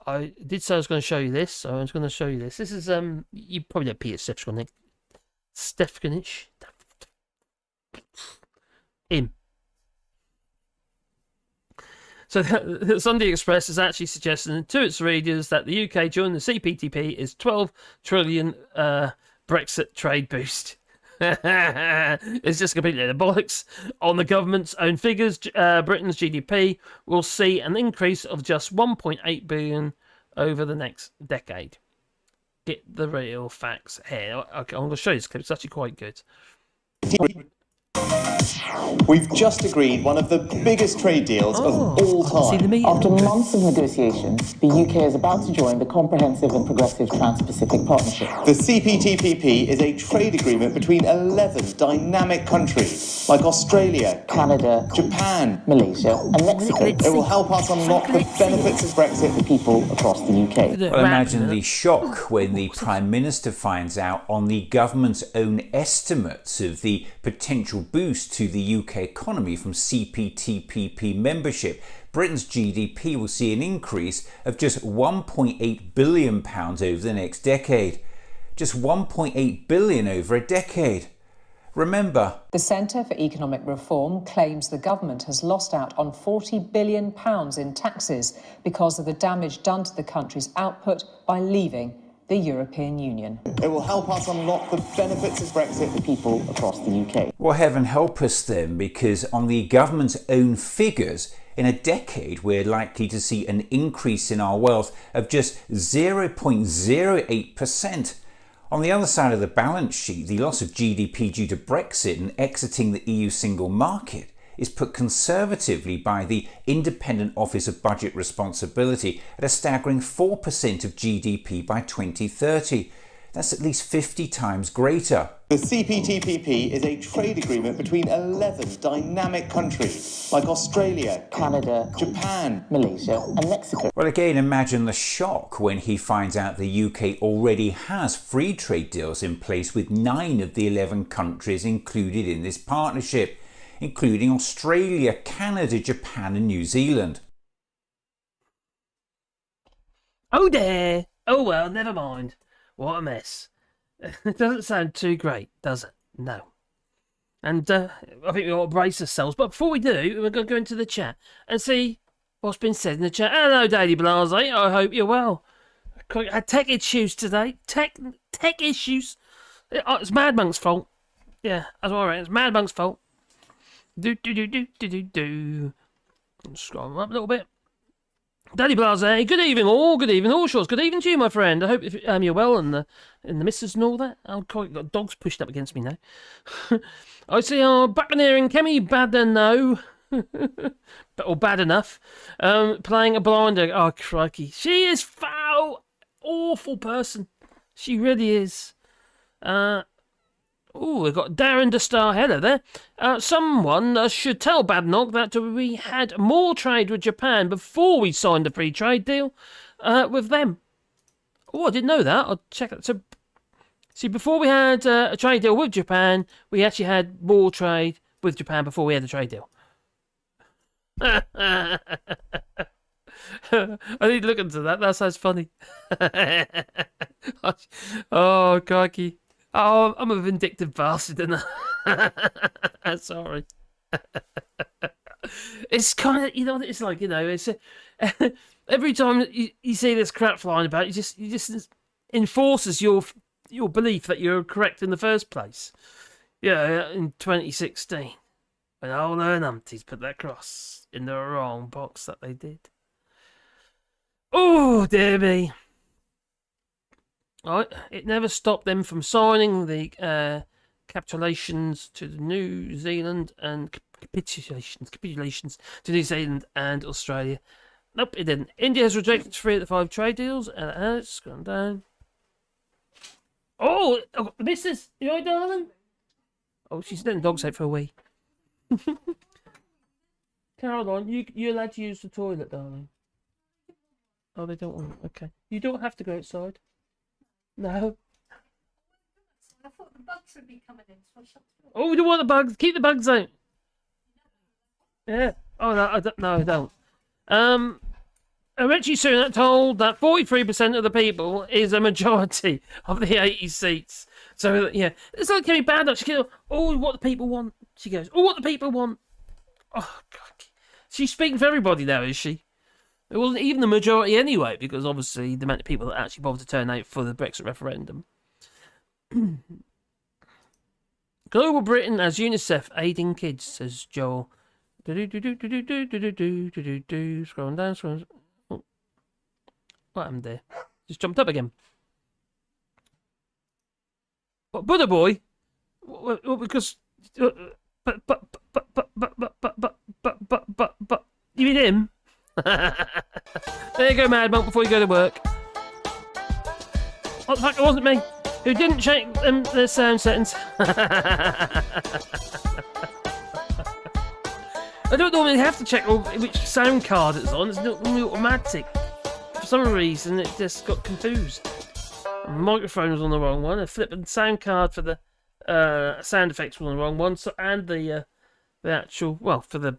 S3: I did say I was going to show you this, so I was going to show you this. This is, you probably know Peter Stefkanich. Him. So the Sunday Express is actually suggesting to its readers that the UK joining the CPTP is 12 trillion Brexit trade boost. It's just completely the bollocks. On the government's own figures, Britain's GDP will see an increase of just 1.8 billion over the next decade. Get the real facts here. Okay, I'm going to show you this clip. It's actually quite good.
S4: We've just agreed one of the biggest trade deals of all
S3: See the
S4: time.
S3: meeting.
S7: After months of negotiations, the UK is about to join the Comprehensive and Progressive Trans-Pacific Partnership.
S4: The CPTPP is a trade agreement between 11 dynamic countries like Australia,
S7: Canada,
S4: Japan.
S7: Malaysia, and Mexico.
S4: It will help us unlock the benefits of Brexit.
S7: The people across the UK.
S9: Well, imagine the shock when the Prime Minister finds out on the government's own estimates of the potential boost to the UK economy from CPTPP membership. Britain's GDP will see an increase of just £1.8 billion over the next decade. Just £1.8 billion over a decade. Remember,
S10: the Centre for Economic Reform claims the government has lost out on £40 billion in taxes because of the damage done to the country's output by leaving the European Union.
S4: It will help us unlock the benefits of Brexit.
S7: The people across the UK.
S9: well, heaven help us then, because on the government's own figures, in a decade we're likely to see an increase in our wealth of just 0.08%. On the other side of the balance sheet, the loss of GDP due to Brexit and exiting the EU single market is put conservatively by the Independent Office of Budget Responsibility at a staggering 4% of GDP by 2030. That's at least 50 times greater.
S4: The CPTPP is a trade agreement between 11 dynamic countries like Australia,
S7: Canada,
S4: Japan.
S7: Malaysia, and Mexico.
S9: Well, again, imagine the shock when he finds out the UK already has free trade deals in place with 9 of the 11 countries included in this partnership, including Australia, Canada, Japan and New Zealand.
S3: Oh dear. Oh well, never mind. What a mess. It doesn't sound too great, does it? No. And I think we ought to brace ourselves. But before we do, we're going to go into the chat and see what's been said in the chat. Hello, Daily Blase. I hope you're well. I had tech issues today. Tech issues. It's Mad Monk's fault. Yeah, that's all right. It's Mad Monk's fault. Do. Scroll up a little bit. Daddy Blase, good evening, all Allshorts. Good evening to you, my friend. I hope you're well and the missus and all that. Oh, God, got dogs pushed up against me now. I see our Buccaneer and Kemi bad no, or bad enough, playing a blinder. Oh, crikey. She is foul, awful person. She really is. We've got Darren the Star Heller there. Someone should tell Badnock that we had more trade with Japan before we signed the free trade deal with them. Oh, I didn't know that. I'll check that. So, see, before we had a trade deal with Japan, we actually had more trade with Japan before we had the trade deal. I need to look into that. That sounds funny. Oh, crikey. Oh, I'm a vindictive bastard, and sorry. It's kind of, it's like, it's every time you see this crap flying about, you just enforces your belief that you're correct in the first place. Yeah, in 2016, when old Umpties put that cross in the wrong box that they did. Oh, dear me. Right, it never stopped them from signing the capitulations to New Zealand and capitulations to New Zealand and Australia. Nope, it didn't. India has rejected 3 of the 5 trade deals, and it's gone down. Oh, the missus, you alright, darling? Oh, she's letting the dogs out for a wee. Caroline, you're allowed to use the toilet, darling. Oh, they don't want it. Okay, you don't have to go outside. No.
S5: I thought the bugs would be coming in, so I shut the door.
S3: Oh, we don't want the bugs. Keep the bugs out. Yeah. Oh, no, I don't. Richie Sunak told that 43% of the people is a majority of the 80 seats. So, yeah. It's like Kemi Baddock. She goes, oh, what the people want. She goes, oh, what the people want. Oh, God. She's speaking for everybody now, is she? It wasn't even the majority anyway, because obviously the amount of people that actually bothered to turn out for the Brexit referendum. Global Britain as UNICEF aiding kids, says Joel. Scrolling down, oh. What happened there? Just jumped up again. What, Buddha boy? Well, because You mean him? There you go, Mad Monk, before you go to work. What the fuck, it wasn't me. Who didn't check the sound settings. I don't normally have to check which sound card it's on. It's not normally automatic. For some reason, it just got confused. The microphone was on the wrong one. A flipping sound card for the sound effects was on the wrong one. So, and the actual, well, for the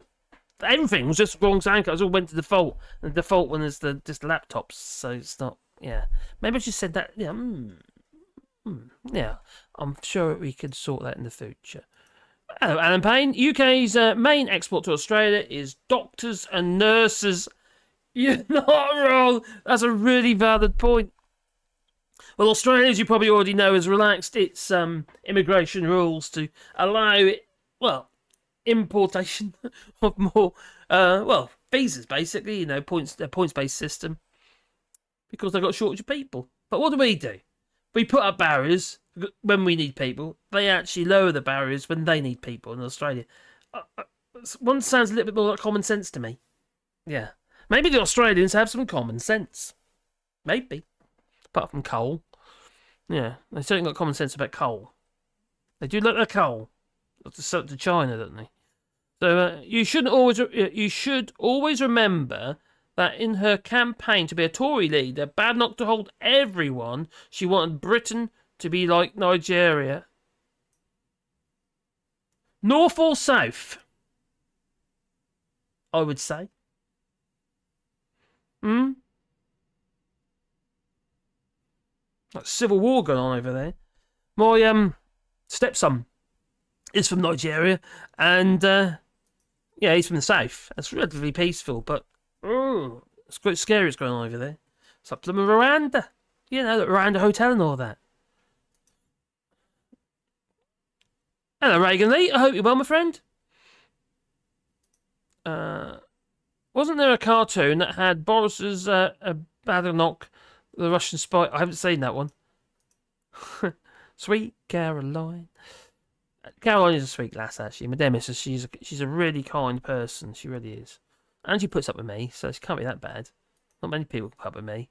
S3: everything was just wrong sound cards. All went to default, and the default one is just the laptops. So it's not. Yeah, maybe I just said that. Yeah, yeah. I'm sure we could sort that in the future. Hello, Alan Payne. UK's main export to Australia is doctors and nurses. You're not wrong. That's a really valid point. Well, Australia, as you probably already know, has relaxed its immigration rules to allow it, well, importation of more, visas, basically, you know, points-based system, because they've got a shortage of people. But what do? We put up barriers when we need people. They actually lower the barriers when they need people in Australia. One sounds a little bit more like common sense to me. Yeah. Maybe the Australians have some common sense. Maybe. Apart from coal. Yeah, they certainly got common sense about coal. They do like their coal. To sell it to China, don't they? So you should always remember that in her campaign to be a Tory leader, Badenoch told everyone she wanted Britain to be like Nigeria. North or south? I would say. Like civil war going on over there. My stepson is from Nigeria, and yeah, he's from the south. It's relatively peaceful, but it's quite scary what's going on over there. It's up to the Rwanda, you know, the Rwanda Hotel and all that. Hello, Reagan Lee. I hope you're well, my friend. Wasn't there a cartoon that had Boris's Badenoch, the Russian spy? I haven't seen that one. Sweet Caroline. Caroline is a sweet lass, actually. My dear missus, she's a really kind person. She really is. And she puts up with me, so she can't be that bad. Not many people can put up with me.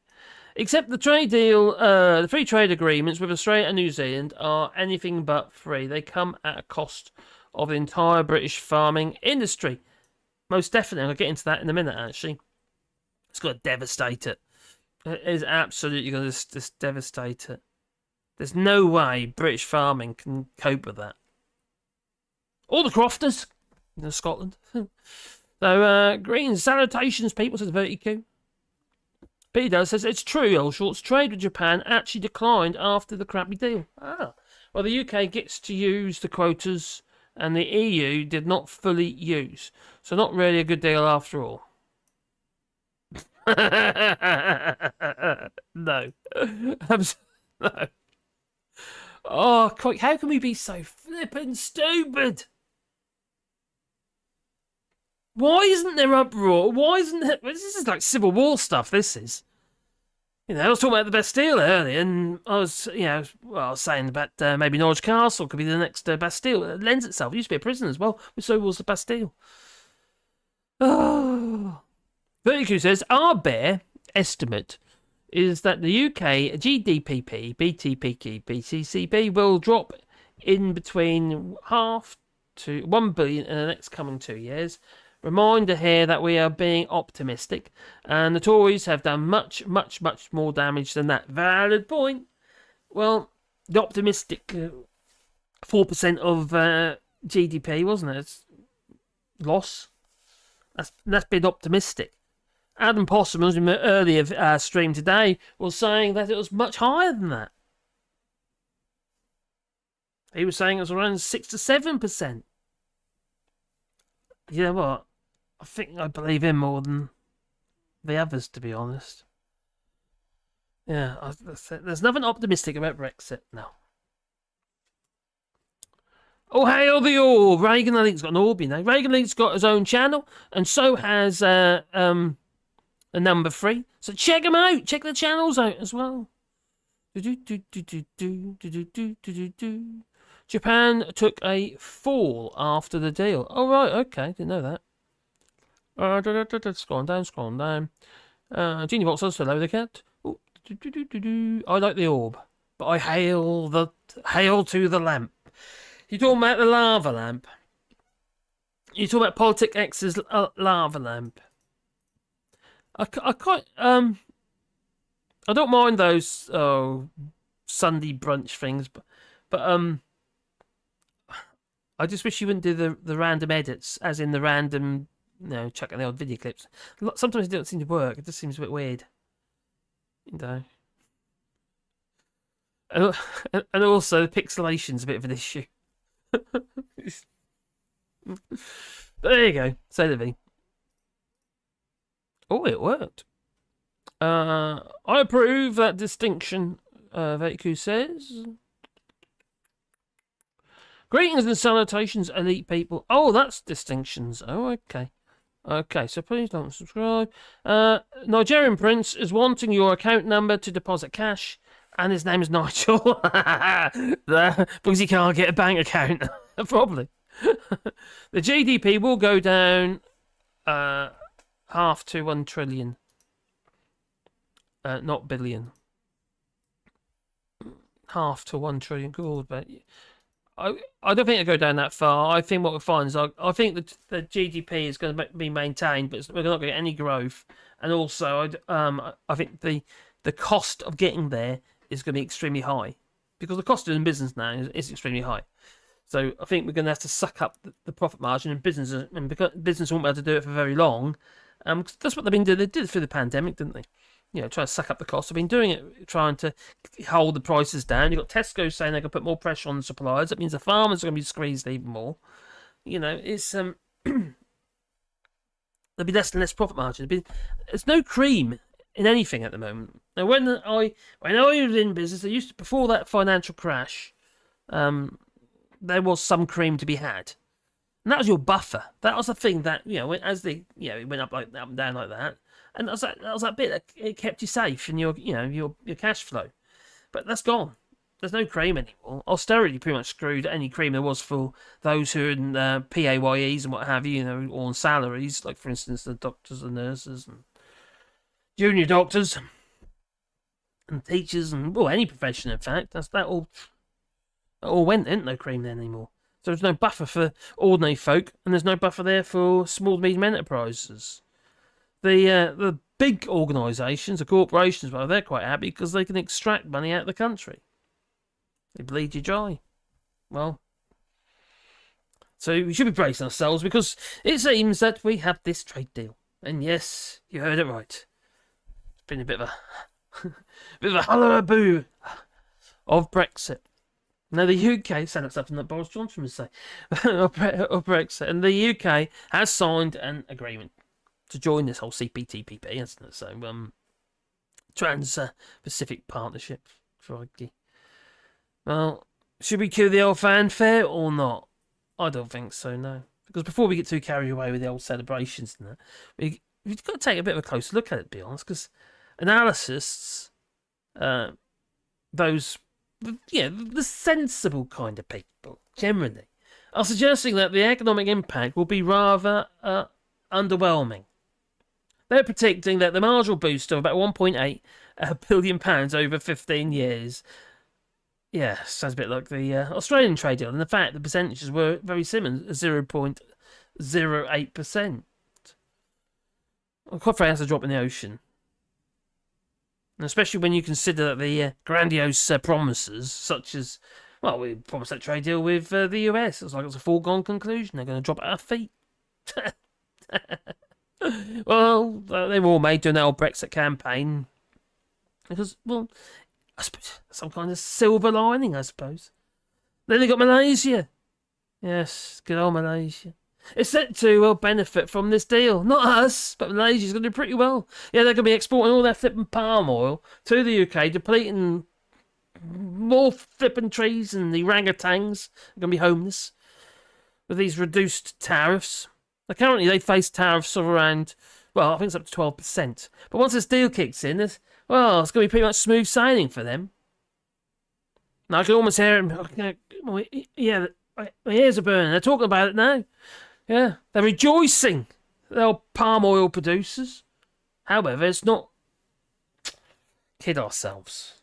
S3: Except the trade deal, the free trade agreements with Australia and New Zealand are anything but free. They come at a cost of the entire British farming industry. Most definitely. I'll get into that in a minute, actually. It's going to devastate it. It is absolutely going to just devastate it. There's no way British farming can cope with that. All the crofters in Scotland. So, greetings, salutations, people, says Vertigo. Peter says, it's true, Allshorts. Trade with Japan actually declined after the crappy deal. Well, the UK gets to use the quotas, and the EU did not fully use. So not really a good deal after all. No. No. Oh, quick, how can we be so flippin' stupid? Why isn't there uproar? Why isn't there... This is like Civil War stuff, this is. You know, I was talking about the Bastille earlier, and I was, you know, well, I was saying about maybe Norwich Castle could be the next Bastille. It lends itself. It used to be a prison as well, but so was the Bastille. Oh. Vertigo says, our bare estimate is that the UK GDPP, BTPP, BCCB will drop in between half to 1 billion in the next coming 2 years. Reminder here that we are being optimistic, and the Tories have done much, much, much more damage than that. Valid point. Well, the optimistic 4% of GDP, wasn't it? It's loss. That's been optimistic. Adam Possum, in the earlier stream today, was saying that it was much higher than that. He was saying it was around 6 to 7%. You know what? I think I believe him more than the others, to be honest. Yeah, there's nothing optimistic about Brexit, no. Oh, hail the orb! Reagan Elite's got an orb, you know. Reagan Elite's got his own channel, and so has a number 3. So check them out. Check the channels out as well. Check Japan took a fall after the deal. Oh, right, okay, didn't know that. Scrolling down. Genie Box also low the cat. Ooh, I like the orb, but I hail to the lamp. You talking about the lava lamp? You talking about Politic X's lava lamp? I quite I don't mind those Sunday brunch things, but I just wish you wouldn't do the random edits, as in the random, chucking the old video clips. Sometimes it doesn't seem to work. It just seems a bit weird, And also, the pixelation's a bit of an issue. There you go. Say the V. Oh, it worked. I approve that distinction, Vatiku says. Greetings and salutations, elite people. Oh, that's distinctions. Oh, okay. Okay, so please don't subscribe. Nigerian Prince is wanting your account number to deposit cash, and his name is Nigel. Because he can't get a bank account. Probably. The GDP will go down half to 1 trillion. Not billion. Half to 1 trillion. Good, but I don't think it'll go down that far. I think what we'll find is I think that the GDP is going to be maintained, but we're not going to get any growth. And also, I think the cost of getting there is going to be extremely high, because the cost of doing business now is extremely high. So I think we're going to have to suck up the profit margin, and because business won't be able to do it for very long. That's what they've been doing. They did it through the pandemic, didn't they? Try to suck up the cost. They've been doing it, trying to hold the prices down. You've got Tesco saying they can put more pressure on the suppliers. That means the farmers are going to be squeezed even more. It's there'll be less and less profit margin. There's no cream in anything at the moment. Now, when I was in business, before that financial crash, there was some cream to be had, and that was your buffer. That was the thing that it went up and down like that. And that was that bit that it kept you safe in your cash flow. But that's gone. There's no cream anymore. Austerity pretty much screwed any cream there was for those who are in PAYEs and what have you, or on salaries, like for instance the doctors and nurses and junior doctors and teachers and any profession in fact. That all went. There ain't no cream there anymore. So there's no buffer for ordinary folk, and there's no buffer there for small to medium enterprises. The big organisations, the corporations, they're quite happy because they can extract money out of the country. They bleed you dry. Well, so we should be bracing ourselves, because it seems that we have this trade deal. And yes, you heard it right. It's been a bit of a hullabaloo of Brexit. Now the UK, sound like something that Boris Johnson would say, of Brexit, and the UK has signed an agreement to join this whole CPTPP, isn't it? So, Trans-Pacific Partnership. Crikey. Well, should we cue the old fanfare or not? I don't think so, no. Because before we get too carried away with the old celebrations and that, we've got to take a bit of a closer look at it, to be honest, because analysts, the sensible kind of people, generally, are suggesting that the economic impact will be rather underwhelming. They're predicting that the marginal boost of about £1.8 billion over 15 years. Yeah, sounds a bit like the Australian trade deal. And the fact the percentages were very similar, 0.08%. I'm quite afraid it has to drop in the ocean. And especially when you consider that the grandiose promises, such as, we promised that trade deal with the US. It's like it's a foregone conclusion. They're going to drop at our feet. Well, they were all made during that old Brexit campaign. Because, I suppose, some kind of silver lining, I suppose. Then they got Malaysia. Yes, good old Malaysia. It's set to benefit from this deal. Not us, but Malaysia's going to do pretty well. Yeah, they're going to be exporting all their flipping palm oil to the UK, depleting more flipping trees, and the orangutans are going to be homeless with these reduced tariffs. Currently, they face tariffs of around, I think it's up to 12%. But once this deal kicks in, it's going to be pretty much smooth sailing for them. And I can almost hear him. Yeah, my ears are burning. They're talking about it now. Yeah, they're rejoicing. They're palm oil producers. However, it's not. Kid ourselves.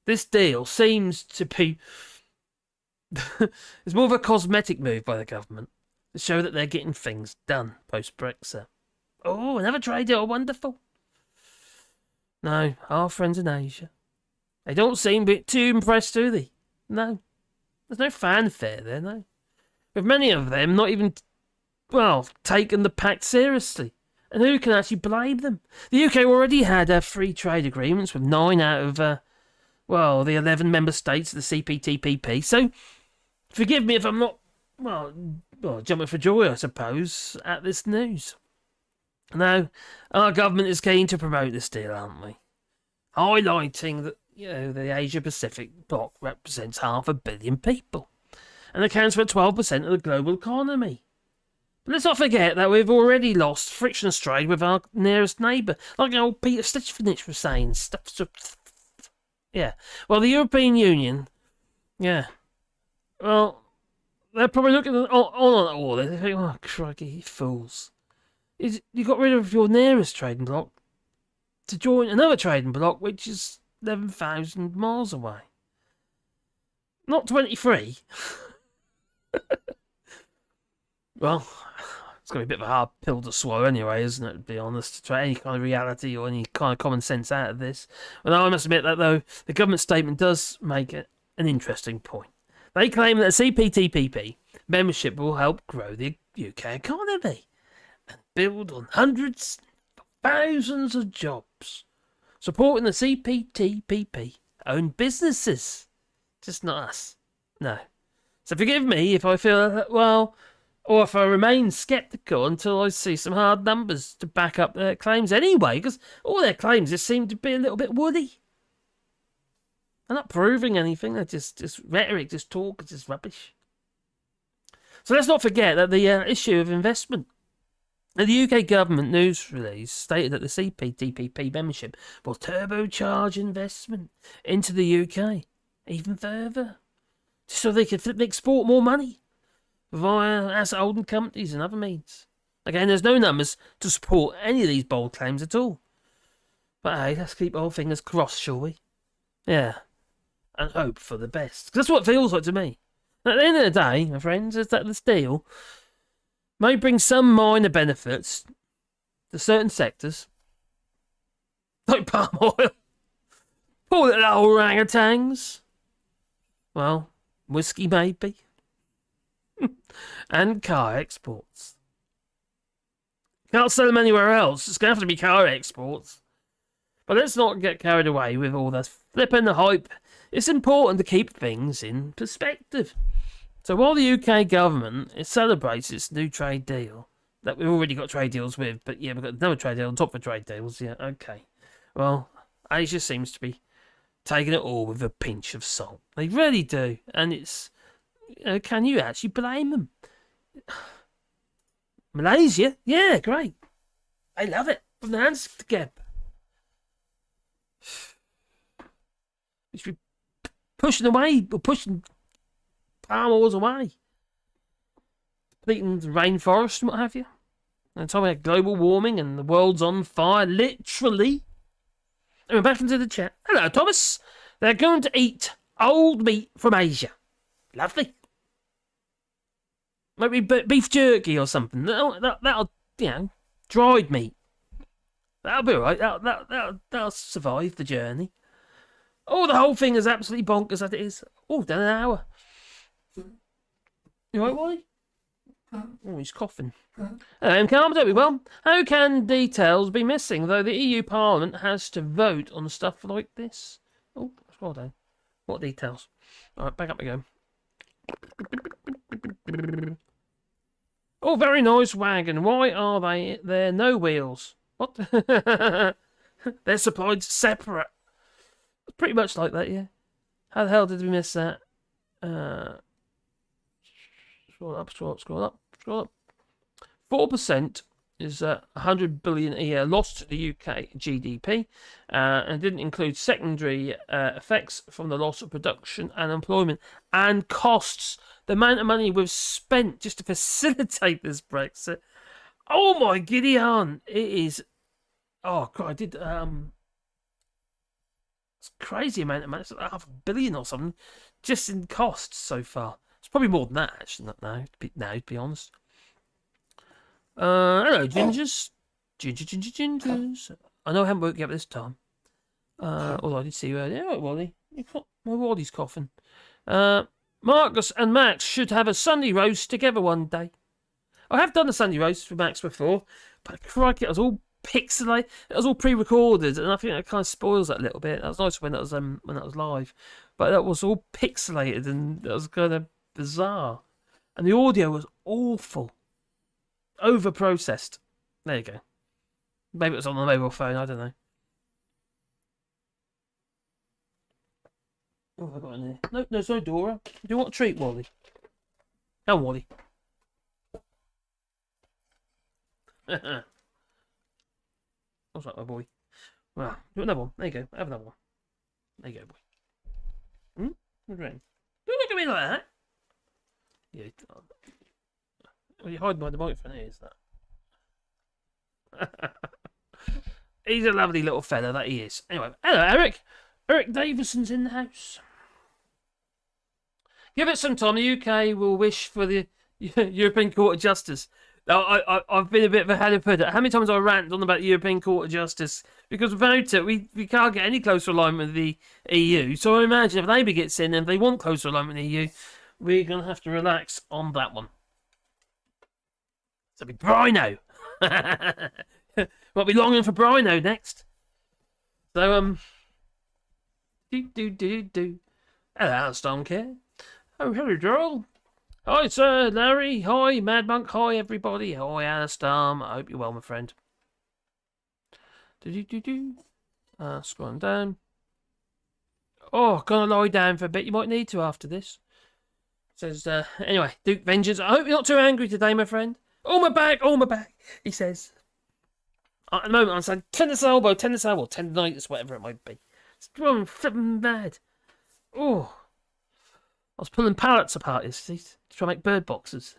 S3: This deal seems to be. It's more of a cosmetic move by the government to show that they're getting things done post Brexit. Oh, another trade deal, wonderful. No, our friends in Asia. They don't seem too impressed, do they? No. There's no fanfare there, no. With many of them not even, taking the pact seriously. And who can actually blame them? The UK already had free trade agreements with 9 out of, the 11 member states of the CPTPP. So, forgive me if I'm not, jumping for joy, I suppose, at this news. Now, our government is keen to promote this deal, aren't we? Highlighting that, the Asia-Pacific bloc represents 500 million people and accounts for 12% of the global economy. But let's not forget that we've already lost frictionless trade with our nearest neighbour, like old Peter Stitchfinich was saying. Yeah. Well, the European Union, they're probably looking on all this. They think, oh, crikey, you fools. You got rid of your nearest trading bloc to join another trading bloc which is 11,000 miles away. Not 23. Well, it's going to be a bit of a hard pill to swallow anyway, isn't it, to be honest, to try any kind of reality or any kind of common sense out of this. Well, I must admit that, though, the government statement does make an interesting point. They claim that CPTPP membership will help grow the UK economy and build on hundreds of thousands of jobs, supporting the CPTPP-owned businesses. Just not us. No. So forgive me if I feel, or if I remain sceptical until I see some hard numbers to back up their claims anyway, because all their claims just seem to be a little bit woody. They're not proving anything, they're just rhetoric, just talk, it's just rubbish. So let's not forget that the issue of investment. The UK government news release stated that the CPTPP membership will turbocharge investment into the UK even further, so they can export more money via asset holding companies and other means. Again, there's no numbers to support any of these bold claims at all. But hey, let's keep our fingers crossed, shall we? Yeah. And hope for the best. 'Cause that's what it feels like to me. At the end of the day, my friends, is that this deal may bring some minor benefits to certain sectors, like palm oil, poor little orangutans, well, whiskey maybe, and car exports. Can't sell them anywhere else, it's going to have to be car exports. But let's not get carried away with all that flipping hype. It's important to keep things in perspective. So while the UK government celebrates its new trade deal, that we've already got trade deals with, but yeah, we've got another trade deal on top of trade deals, yeah, okay. Well, Asia seems to be taking it all with a pinch of salt. They really do. And it's, can you actually blame them? Malaysia? Yeah, great. They love it. Put their hands together. We should be pushing palm oils away. Depleting the rainforest and what have you. And talking about global warming and the world's on fire, literally. And we're back into the chat. Hello, Thomas. They're going to eat old meat from Asia. Lovely. Maybe beef jerky or something. That'll dried meat. That'll be alright. That'll survive the journey. Oh, the whole thing is absolutely bonkers as it is. Oh, done an hour. You alright, Wally? Oh, he's coughing. Hello, I'm calm, don't we? Well, how can details be missing, though the EU Parliament has to vote on stuff like this? Oh, scroll down. What details? Alright, back up we go. Oh, very nice wagon. Why are there no wheels? What? They're supplied separate. Pretty much like that, yeah. How the hell did we miss that? Scroll up. 4% is 100 billion a year lost to the UK GDP, and didn't include secondary effects from the loss of production and employment and costs. The amount of money we've spent just to facilitate this Brexit. Oh my Gideon! It is. Oh God, I did. It's a crazy amount of money. It's like $500 million or something just in costs so far. It's probably more than that actually. Not now. To be honest. Hello, Gingers. Gingers. I know I haven't woke you up this time. Although I did see you earlier. Oh, Wally. My Wally's coughing. Marcus and Max should have a Sunday roast together one day. I have done a Sunday roast for Max before, but crikey, it was all pixelated. It was all pre-recorded, and I think that kind of spoils that a little bit. That was nice when that was live, but that was all pixelated, and that was kind of bizarre. And the audio was awful. Over-processed. There you go. Maybe it was on the mobile phone, I don't know. What have I got in there? No, there's no Dora. Do you want a treat, Wally? Come on, Wally. What's that, my boy? Well, do another one. There you go. Have another one. There you go, boy. What's wrong? Don't look at me like that. Yeah. Well, you hide behind the microphone here, is that? He's a lovely little fella, that he is. Anyway, hello, Eric. Eric Davison's in the house. Give it some time. The UK will wish for the European Court of Justice. Now, I've been a bit of a halibut. How many times have I ranted on about the European Court of Justice? Because without it, we can't get any closer alignment with the EU. So I imagine if Labour gets in and if they want closer alignment with the EU, we're going to have to relax on that one. So it'll be Brino. We'll be longing for Brino next. So, Hello, Stonecare. Oh, hello, Joel. Hi, sir, Larry. Hi, Mad Monk. Hi, everybody. Hi, Alistair. I hope you're well, my friend. Scrolling down. Oh, gonna lie down for a bit. You might need to after this. Says, anyway, Duke Vengeance. I hope you're not too angry today, my friend. Oh, my back, he says. At the moment, I'm saying tennis elbow, tendonitis, whatever it might be. It's driving flipping mad. Oh. I was pulling pallets apart, you see, to try to make bird boxes.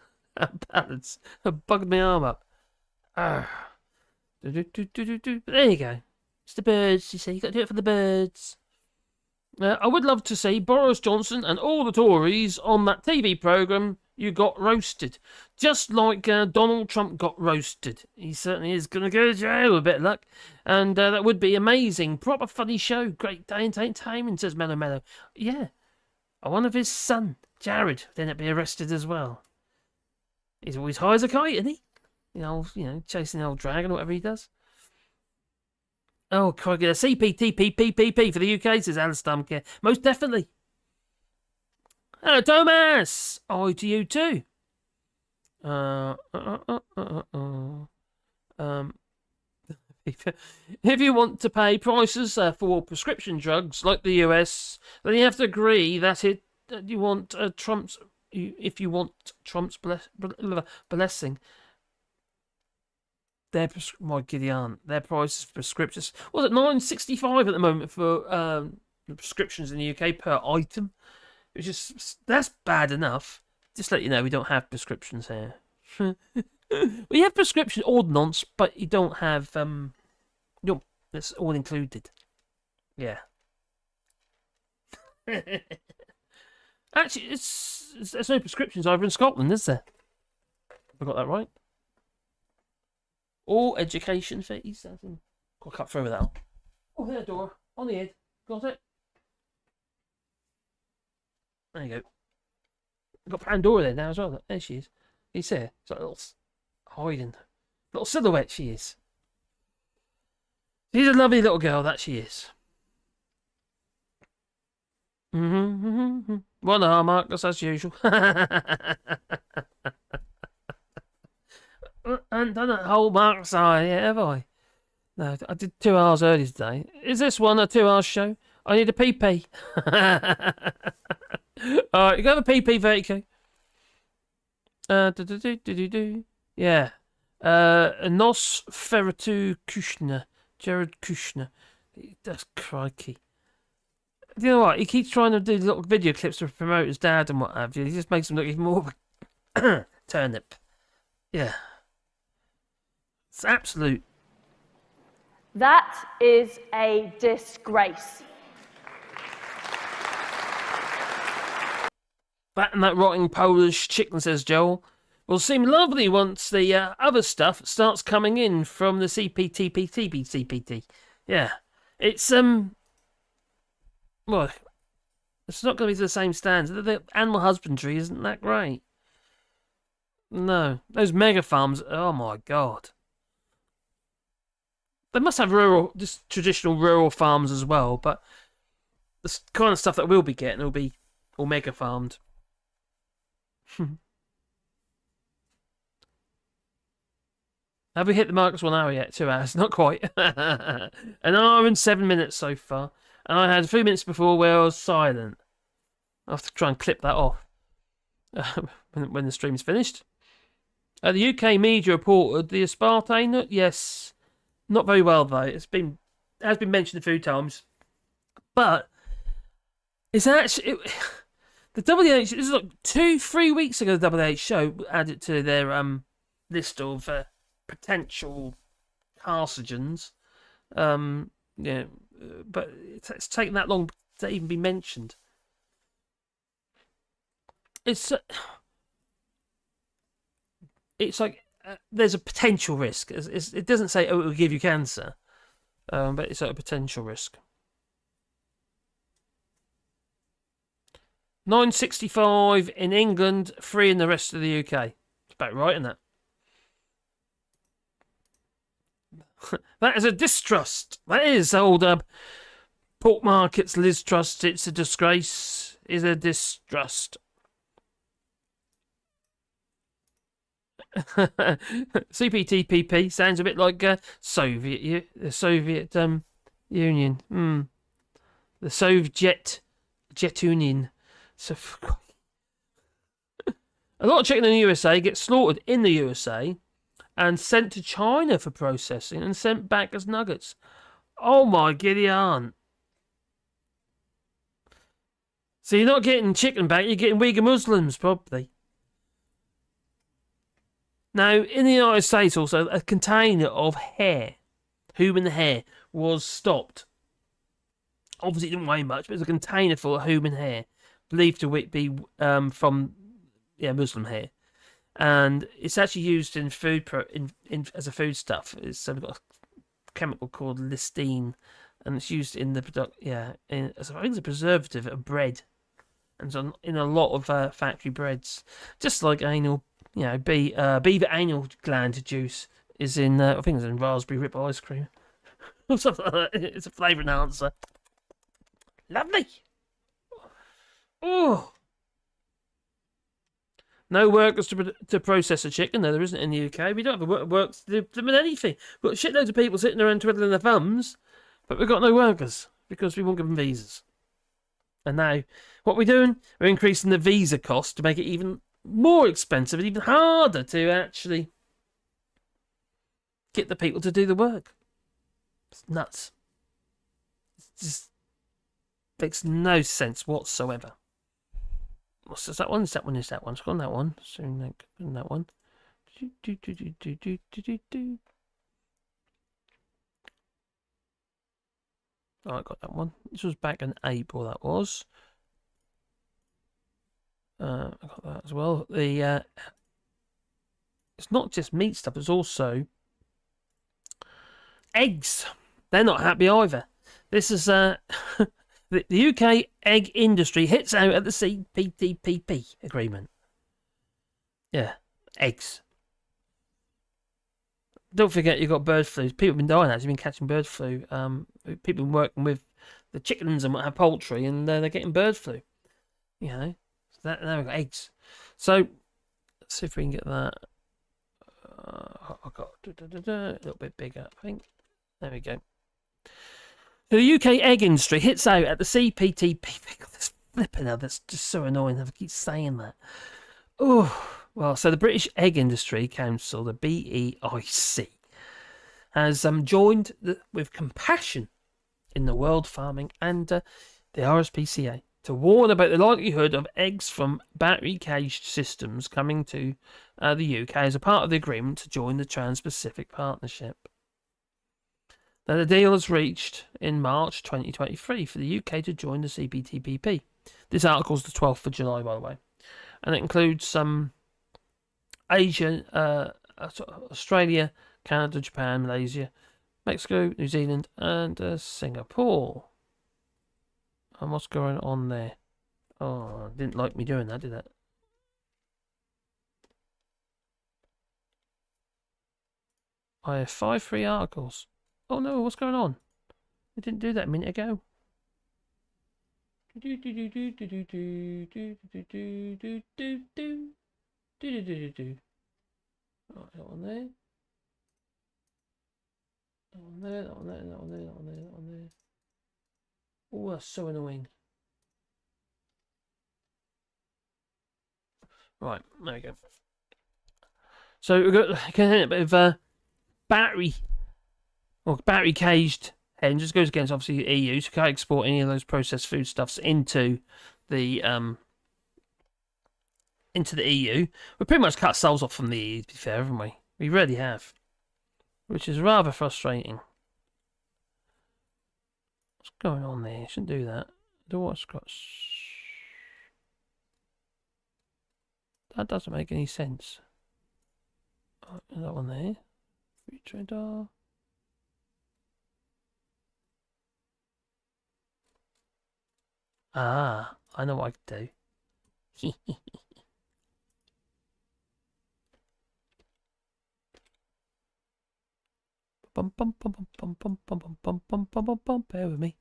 S3: Pallets. I bugged my arm up. But there you go. It's the birds, you see. You got to do it for the birds. I would love to see Boris Johnson and all the Tories on that TV programme You Got Roasted. Just like Donald Trump got roasted. He certainly is going to go to jail with a bit of luck. And that would be amazing. Proper funny show. Great day and entertainment, says Mellow Mellow. Yeah. I wonder if his son, Jared, then it'd be arrested as well. He's always high as a kite, isn't he? You know, chasing the old dragon or whatever he does. Oh, crikey, the CPTPP for the UK, says Alistair. Most definitely. Hello, Thomas. Hi to you too. If you want to pay prices for prescription drugs like the US, then you have to agree that you want Trump's blessing. Their prices for prescriptions. Was it $9.65 at the moment for prescriptions in the UK per item? Which is that's bad enough. Just to let you know, we don't have prescriptions here. We have prescription ordnance, but you don't have it's all included. Yeah. Actually, there's no prescriptions over in Scotland, is there? Have I got that right? All education fees. Got to cut through with that. Oh, there, Dora. On the head. Got it. There you go. I've got Pandora there now as well. There she is. You see her? It's like a little hiding. Little silhouette she is. She's a lovely little girl, that she is. One arm, Marcus, as usual. And done a whole Marcus eye yet, have I? No, I did 2 hours early today. Is this one a 2-hour show? I need a PP. Alright, you got a PP, Vertigo. Yeah. Nos Ferretu Kushner. Jared Kushner. That's crikey. You know what? He keeps trying to do little video clips to promote his dad and what have you. He just makes him look even more of a turnip. Yeah. It's absolute.
S11: That is a disgrace.
S3: That and that rotting Polish chicken, says Joel, will seem lovely once the other stuff starts coming in from the CPTPP. Yeah. It's, well, it's not going to be to the same standard. The animal husbandry isn't that great. No. Those mega farms, oh my God. They must have rural, just traditional rural farms as well, but the kind of stuff that we'll be getting will be all mega farmed. Have we hit the mark? 1 hour yet? 2 hours? Not quite. 1 hour and 7 minutes so far. And I had a few minutes before where I was silent. I'll have to try and clip that off when the stream's finished. The UK media reported the aspartame. Yes, not very well though. Has been mentioned a few times, but it's actually the WHO. This is like 2-3 weeks ago. The WHO show added to their list of potential carcinogens. Yeah, but it's taken that long to even be mentioned. It's like there's a potential risk. It doesn't say, oh, it will give you cancer, but it's like a potential risk. 965 in England, 3 in the rest of the UK. It's about right, isn't it? That is a distrust. That is old pork markets, Liz Trust. It's a disgrace. Is a distrust. CPTPP sounds a bit like the Soviet Union. The Soviet Jet Union. So a lot of chicken in the USA gets slaughtered in the USA and sent to China for processing and sent back as nuggets. Oh my giddy aunt. So you're not getting chicken back, you're getting Uyghur Muslims, probably. Now, in the United States also, a container of hair, human hair, was stopped. Obviously it didn't weigh much, but it was a container full of human hair, believed to be from Muslim hair. And it's actually used in food as a foodstuff. It's got a chemical called listine, and it's used in the I think it's a preservative of bread, and so in a lot of factory breads, just like anal, beaver anal gland juice is in. I think it's in raspberry rip ice cream, or something like that. It's a flavour enhancer. Lovely. Oh. No workers to process a chicken. No, there isn't in the UK. We don't have a work to do with anything. We've got shitloads of people sitting around twiddling their thumbs, but we've got no workers because we won't give them visas. And now, what we're doing, we're increasing the visa cost to make it even more expensive and even harder to actually get the people to do the work. It's nuts. It just makes no sense whatsoever. What's that one? Is that one? Is that one? It's on that one. Soon that one. Oh, I got that one. This was back in April. That was. I got that as well. The it's not just meat stuff. It's also eggs. They're not happy either. This is The UK egg industry hits out at the CPTPP agreement. Yeah, eggs. Don't forget you've got bird flu. People have been dying actually, been catching bird flu. People have been working with the chickens and what have poultry, and they're getting bird flu. So now we've got eggs. So let's see if we can get that. I've got a little bit bigger, I think. There we go. The UK egg industry hits out at the CPTPP. God, this flipping hell, that's just so annoying. I keep saying that. Oh, Well, so the British Egg Industry Council, the BEIC, has joined with Compassion in the World Farming and the RSPCA to warn about the likelihood of eggs from battery-caged systems coming to the UK as a part of the agreement to join the Trans-Pacific Partnership. Now, the deal was reached in March 2023 for the UK to join the CPTPP. This article is the 12th of July, by the way. And it includes some Asia, Australia, Canada, Japan, Malaysia, Mexico, New Zealand, and Singapore. And what's going on there? Oh, didn't like me doing that, did it? I have 5 free articles. Oh no, what's going on? I didn't do that a minute ago. Right, that one there. That one there, that one there, that one there, that one there, that one there. Oh, that's so annoying. Right, there we go. So we've got a bit of battery caged hens. Just goes against obviously the EU, so you can't export any of those processed foodstuffs into the EU. We pretty much cut ourselves off from the EU, to be fair, haven't we? We really have, which is rather frustrating. What's going on there? Shouldn't do that. That doesn't make any sense. Oh, that one there. Free trader. Ah, I know what I could do. Bum bum bum bum bum bum bum bum bum bum bum bum. Bear with me.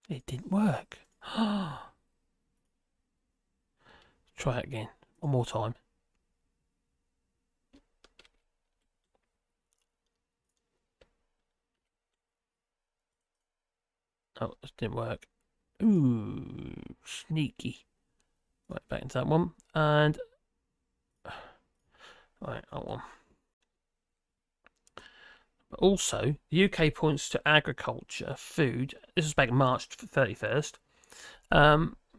S3: It didn't work. Try it again. One more time. Oh, this didn't work. Ooh, sneaky. Right, back into that one. And right, that one. But also, the UK points to agriculture, food. This was back in March 31st.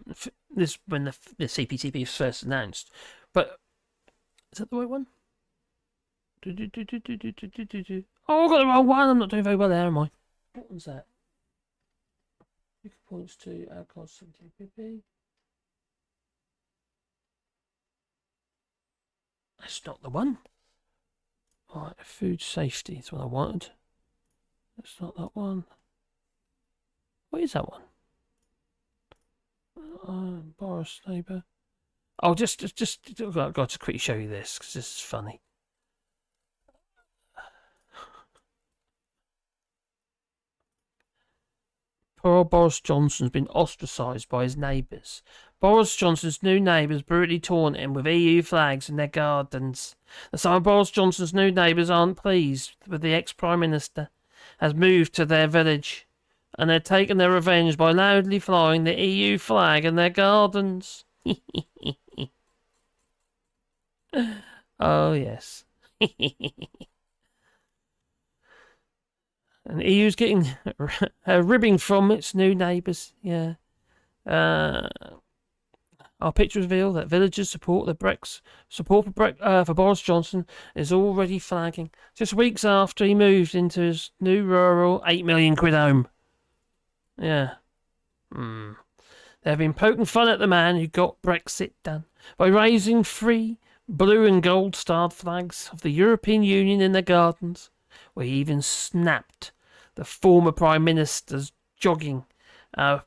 S3: This is when the CPTP was first announced. But is that the right one? Oh, I got the wrong one. I'm not doing very well there, am I? What one's that? UK points to agriculture, CPTPP. That's not the one. Right, food safety is what I wanted. That's not that one. What is that one? Boris Labour. Oh, just I've got to quickly show you this because this is funny. Poor Boris Johnson's been ostracised by his neighbours. Boris Johnson's new neighbours brutally taunt him with EU flags in their gardens. Some of Boris Johnson's new neighbours aren't pleased with the ex-Prime Minister has moved to their village and they're taking their revenge by loudly flying the EU flag in their gardens. Oh, yes. And the EU's getting a ribbing from its new neighbours. Yeah. Our pictures reveal that villagers support for Boris Johnson is already flagging. Just weeks after he moved into his new rural £8 million home. Yeah. They've been poking fun at the man who got Brexit done by raising 3 blue and gold starred flags of the European Union in their gardens, where he even snapped the former Prime Minister's jogging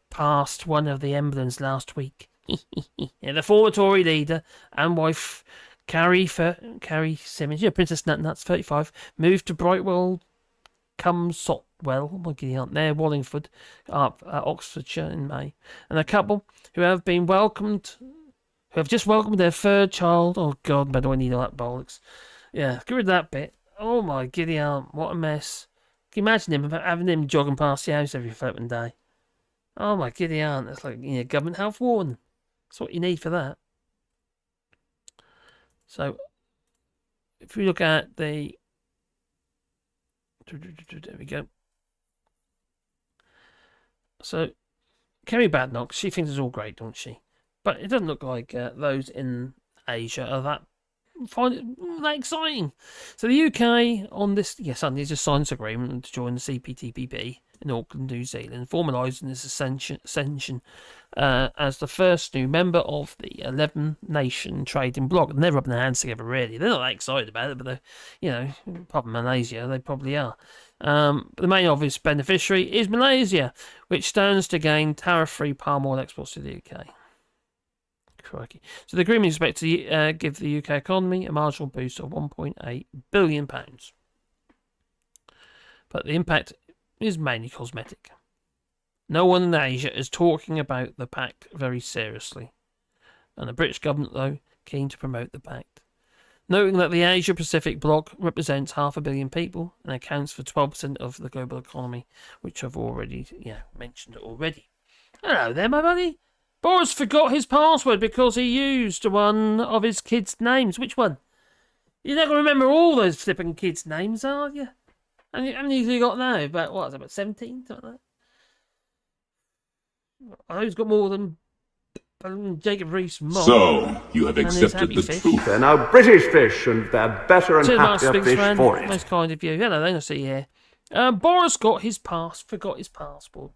S3: past one of the emblems last week. Yeah, the former Tory leader and wife Carrie Simmons, Princess Nutnuts, 35, moved to Brightwell cum Sotwell, near Wallingford, up Oxfordshire in May. And a couple who have been welcomed who have just welcomed their third child. Oh, God, man, do I need all that bollocks. Yeah, get rid of that bit. Oh, my giddy aunt, what a mess. Can you imagine him having him jogging past the house every flipping day? Oh, my giddy aunt, that's like, government health warning. That's what you need for that. So, if we look at the... There we go. So, Kemi Badenoch, she thinks it's all great, don't she? But it doesn't look like those in Asia are find it that exciting. So the UK on this, suddenly just signed this agreement to join the CPTPP in Auckland, New Zealand, formalising this ascension as the first new member of the 11-nation trading bloc. And they're rubbing their hands together, really. They're not that excited about it, but they're, apart from Malaysia, they probably are. The main obvious beneficiary is Malaysia, which stands to gain tariff-free palm oil exports to the UK. Crikey. So the agreement is expected to give the UK economy a marginal boost of £1.8 billion. But the impact is mainly cosmetic. No one in Asia is talking about the pact very seriously. And the British government, though, keen to promote the pact. Noting that the Asia-Pacific bloc represents 500 million people and accounts for 12% of the global economy, which I've already mentioned already. Hello there, my buddy. Boris forgot his password because he used one of his kids' names. Which one? You're not going to remember all those flipping kids' names, are you? How many have you got now? About 17? Something like that? I know he's got more than Jacob Rees-Mogg.
S8: So, you have accepted the truth.
S6: They're now British fish, and they're better and happier fish for it.
S3: Most kind of you. Hello, I see you here. Boris forgot his passport.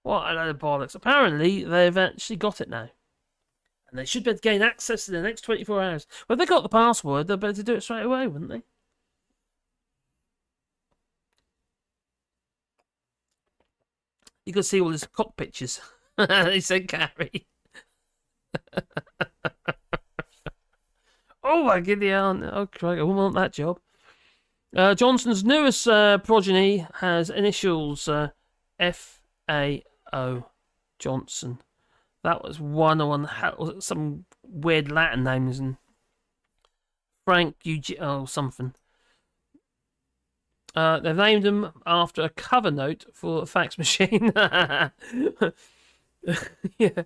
S3: What a load of bollocks. Apparently, they've actually got it now. And they should be able to gain access in the next 24 hours. Well, if they got the password, they'd be able to do it straight away, wouldn't they? You could see all his cock pictures. They said Gary. Oh, my giddy aunt. Oh, crikey, I wouldn't want that job. Johnson's newest progeny has initials F.A.O. Johnson. That was one some weird Latin names, and Frank something. They've named him after a cover note for a fax machine. Yeah.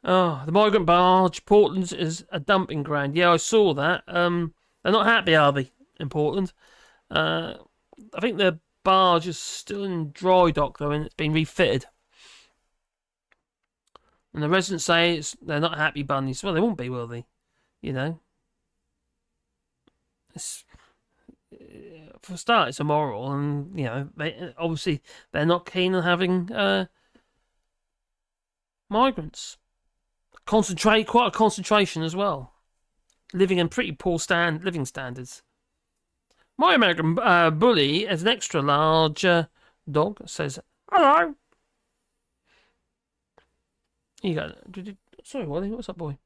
S3: Oh, the migrant barge. Portland is a dumping ground. Yeah, I saw that. They're not happy, are they, in Portland? I think the barge is still in dry dock, though, and it's been refitted. And the residents say they're not happy bunnies. Well, they won't be, will they? For a start, it's immoral, and they're not keen on having migrants. Quite a concentration as well. Living in pretty poor living standards. My American bully is an extra large dog. Says hello. You go. Sorry, Wally. What's up, boy?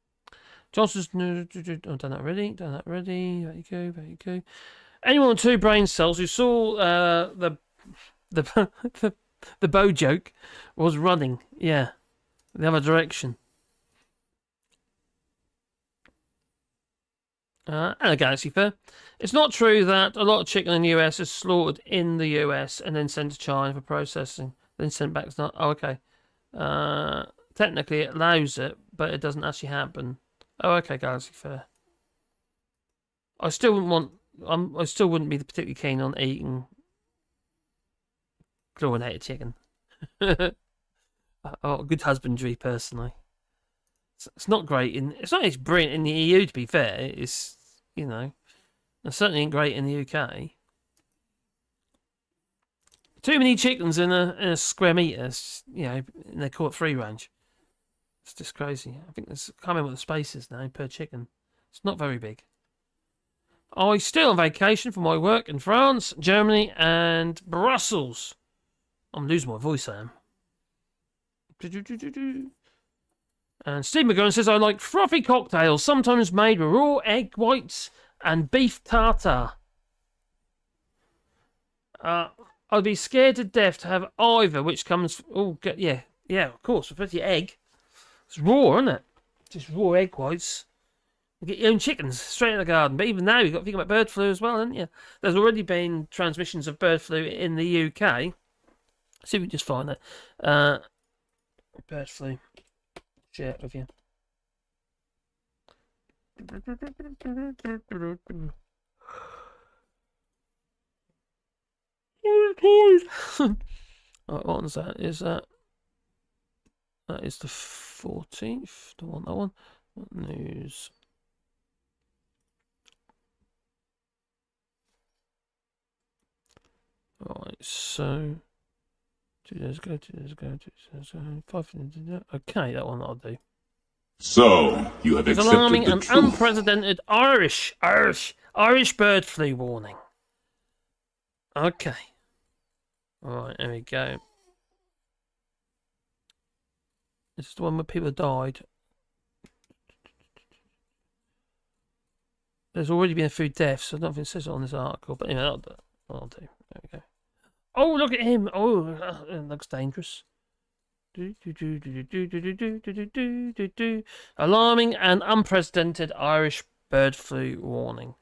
S3: Johnson's. Done that already. There you go. Anyone with 2 brain cells who saw the bow joke was running. Yeah, the other direction. And a Galaxy Fair. It's not true that a lot of chicken in the US is slaughtered in the US and then sent to China for processing, then sent back. Oh, okay. Technically, it allows it, but it doesn't actually happen. Oh, okay, Galaxy Fair. I still wouldn't be particularly keen on eating chlorinated chicken. Good husbandry, personally. It's not great it's not as brilliant in the EU, to be fair. It's, it certainly ain't great in the UK. Too many chickens in a square metre, and they call it free range. It's just crazy. I think there's, I can't remember what the space is now per chicken. It's not very big. I'm still on vacation for my work in France, Germany, and Brussels. I'm losing my voice, I am. And Steve McGowan says, I like frothy cocktails, sometimes made with raw egg whites and beef tartare. I'd be scared to death to have either, which comes... Oh, yeah, of course, with your egg. It's raw, isn't it? just raw egg whites. You get your own chickens straight in the garden. But even now, you've got to think about bird flu as well, haven't you? There's already been transmissions of bird flu in the UK. See if we can just find that. Bird flu. Share it with you. What one's that? Is that? That is the 14th. Don't want that one. What news? Right, so 2 days ago, 2 days ago, 2 days ago, 5 minutes ago. Okay, that one that'll do.
S8: So you have accepted
S3: alarming
S8: the
S3: and
S8: truth.
S3: unprecedented Irish bird flu warning. Okay. Alright, there we go. This is the one where people died. There's already been a few deaths, so I don't think it says it on this article. But anyway, that'll do. There we go. Oh, look at him! Oh, it looks dangerous. Alarming and unprecedented Irish bird flu warning.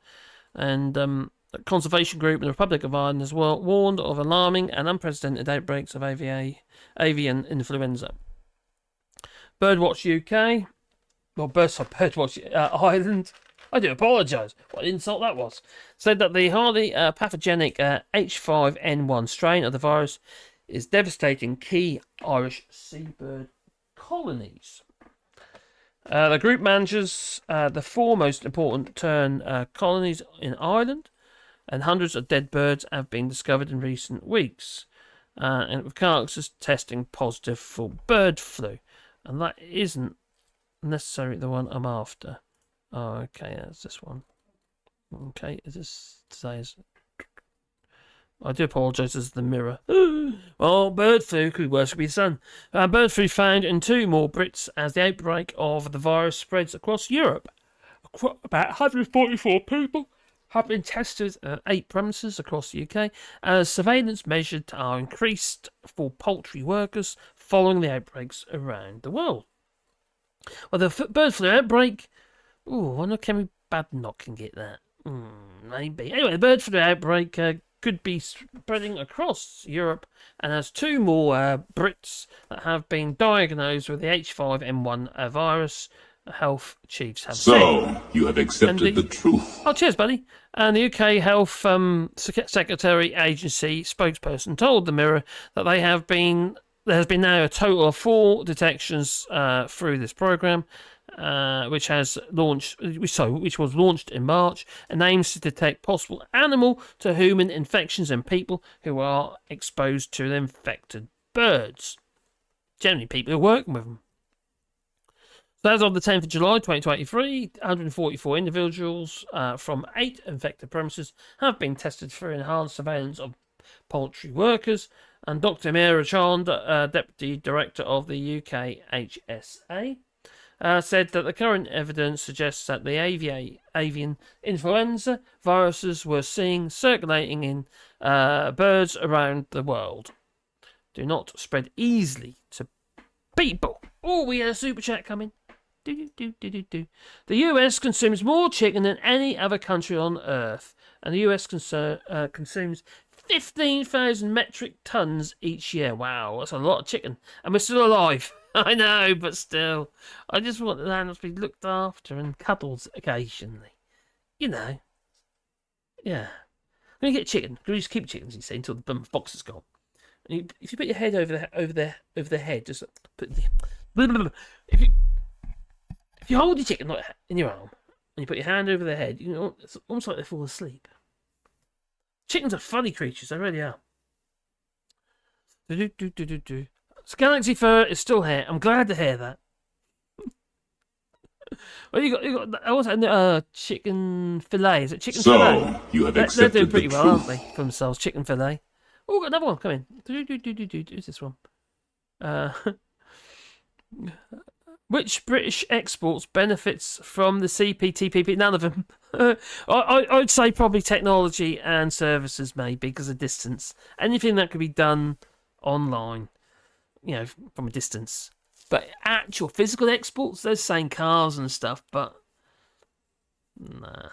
S3: And the conservation group in the Republic of Ireland has warned of alarming and unprecedented outbreaks of avian influenza. Birdwatch UK, or Birdwatch Ireland, I do apologise, what an insult that was, said that the highly pathogenic H5N1 strain of the virus is devastating key Irish seabird colonies. The group manages the 4 most important tern colonies in Ireland, and hundreds of dead birds have been discovered in recent weeks, and with carcasses testing positive for bird flu. And that isn't necessarily the one I'm after. Oh, okay, that's this one. Okay, is this today's? I do apologise, this is the Mirror. Well, bird flu could be worse, could be the sun. Bird flu found in 2 more Brits as the outbreak of the virus spreads across Europe. About 144 people have been tested at 8 premises across the UK, as surveillance measures are increased for poultry workers following the outbreaks around the world. Well, the bird flu outbreak... Ooh, I wonder if Kemi Badnock can get that. Maybe. Anyway, the bird flu outbreak could be spreading across Europe, and there's 2 more Brits that have been diagnosed with the H5N1 virus. Health chiefs have said.
S8: So you have accepted the truth.
S3: Oh, cheers, buddy. And the UK Health Secretary Agency spokesperson told the Mirror that there has been now a total of 4 detections through this programme, which was launched in March, and aims to detect possible animal to human infections in people who are exposed to the infected birds. Generally, people who are working with them. So as of the 10th of July 2023, 144 individuals from 8 infected premises have been tested for enhanced surveillance of poultry workers, and Dr. Meera Chand, Deputy Director of the UK HSA, said that the current evidence suggests that the avian influenza viruses were seen circulating in birds around the world. Do not spread easily to people. Oh, we had a super chat coming. The US consumes more chicken than any other country on Earth, and the US consumes 15,000 metric tons each year. Wow, that's a lot of chicken, and we're still alive. I know, but still, I just want the animals to be looked after and cuddled occasionally. You know, yeah. When you get chicken, you just keep chickens, you see, until the box is gone. And if you put your head over the head, just put the if you hold your chicken like in your arm and you put your hand over their head, you know, it's almost like they fall asleep. Chickens are funny creatures, they really are. So Galaxy Fur is still here. I'm glad to hear that. Well, you got also chicken fillet. Is it chicken fillet?
S8: So you have
S3: They're
S8: accepted
S3: doing pretty
S8: the
S3: well,
S8: truth.
S3: aren't they, for themselves? Chicken fillet. Oh, got another one coming. Who's this one? Which British exports benefits from the CPTPP? None of them. I'd say probably technology and services, maybe, because of distance. Anything that could be done online, you know, from a distance. But actual physical exports, they're saying cars and stuff, but nah.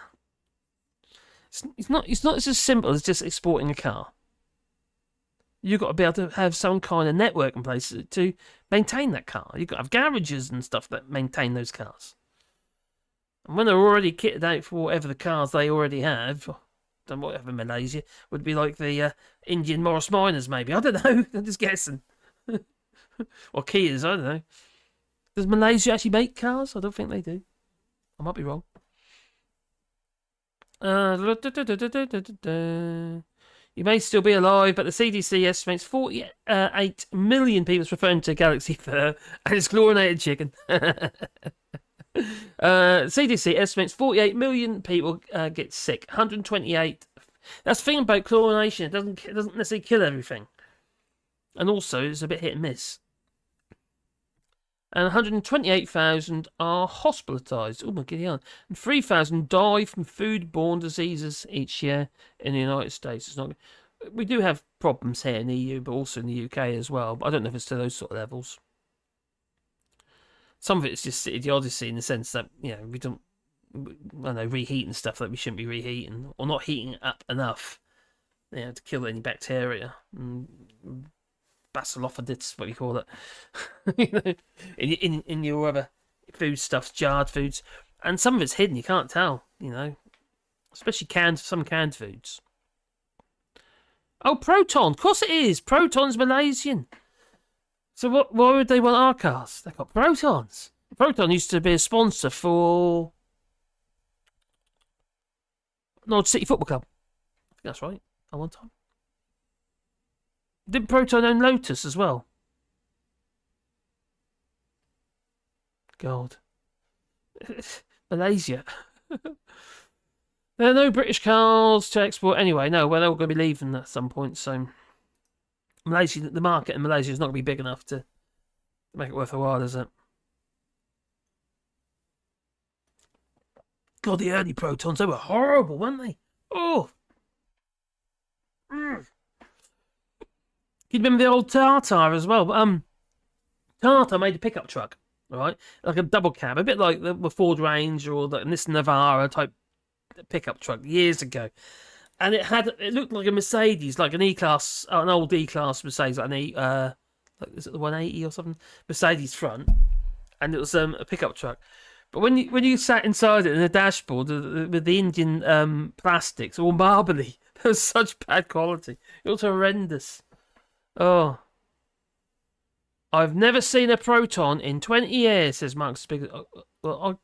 S3: It's not as simple as just exporting a car. You've got to be able to have some kind of network in place to maintain that car. You've got to have garages and stuff that maintain those cars. And when they're already kitted out for whatever the cars they already have, then whatever Malaysia, would be like the Indian Morris Miners, maybe. I don't know. I'm just guessing. Or Kias, I don't know. Does Malaysia actually make cars? I don't think they do. I might be wrong. You may still be alive, but the CDC estimates 48 million people referring to Galaxy fur and its chlorinated chicken. CDC estimates 48 million people get sick. 128. That's the thing about chlorination. It doesn't necessarily kill everything. And also, it's a bit hit and miss. And 128,000 are hospitalised. Oh my god! And 3,000 die from food-borne diseases each year in the United States. It's not. We do have problems here in the EU, but also in the UK as well. But I don't know if it's to those sort of levels. Some of it's just idiocy in the sense that, you know, we don't, I don't know, reheating stuff that we shouldn't be reheating, or not heating up enough, you know, to kill any bacteria. Bacillophydids, what do you call it? You know, in your other foodstuffs, jarred foods, and some of it's hidden. You can't tell, you know, especially some canned foods. Oh, Proton, of course it is. Proton's Malaysian. So why would they want our cars? They've got Protons. Proton used to be a sponsor for Norwich City Football Club. I think that's right. At one time. Didn't Proton own Lotus as well? God. Malaysia. There are no British cars to export anyway. No, well, they're all going to be leaving at some point, so Malaysia, the market in Malaysia is not going to be big enough to make it worth a while, is it? God, the early Protons, they were horrible, weren't they? Oh! You remember the old Tata as well? Tata made a pickup truck, right? Like a double cab, a bit like the Ford Ranger or the Nissan Navara type pickup truck years ago. And it looked like a Mercedes, like an E-Class, an old E-Class Mercedes, like like, is it the 180 or something? Mercedes front. And it was a pickup truck. But when you sat inside it in the dashboard with the Indian plastics, all marbly, there was such bad quality. It was horrendous. Oh. I've never seen a Proton in 20 years, says Mark's big. Well,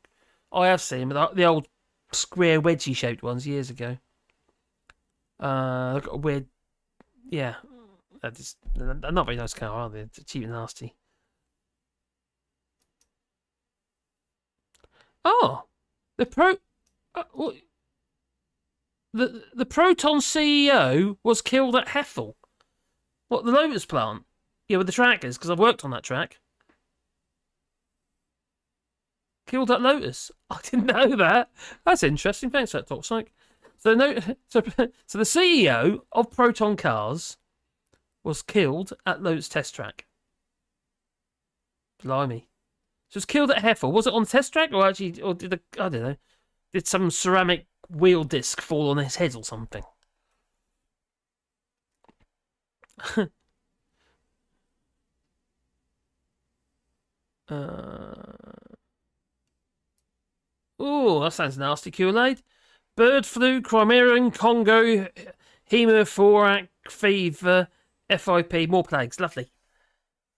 S3: I have seen them, the old square wedgie shaped ones years ago. They've got a weird, yeah. They're not very nice car, are they? They're cheap and nasty. Oh, the Proton CEO was killed at Hethel. What, the Lotus plant? Yeah, with the trackers, because I've worked on that track. Killed at Lotus. I didn't know that. That's interesting. Thanks for that, Toxic. So the CEO of Proton Cars was killed at Lotus test track. Blimey. So it was killed at Hethel. Was it on the test track, or actually, or I don't know, did some ceramic wheel disc fall on his head or something? Oh, that sounds nasty, Kool-Aid. Bird flu, Crimean Congo, haemorrhagic fever, FIP, more plagues. Lovely.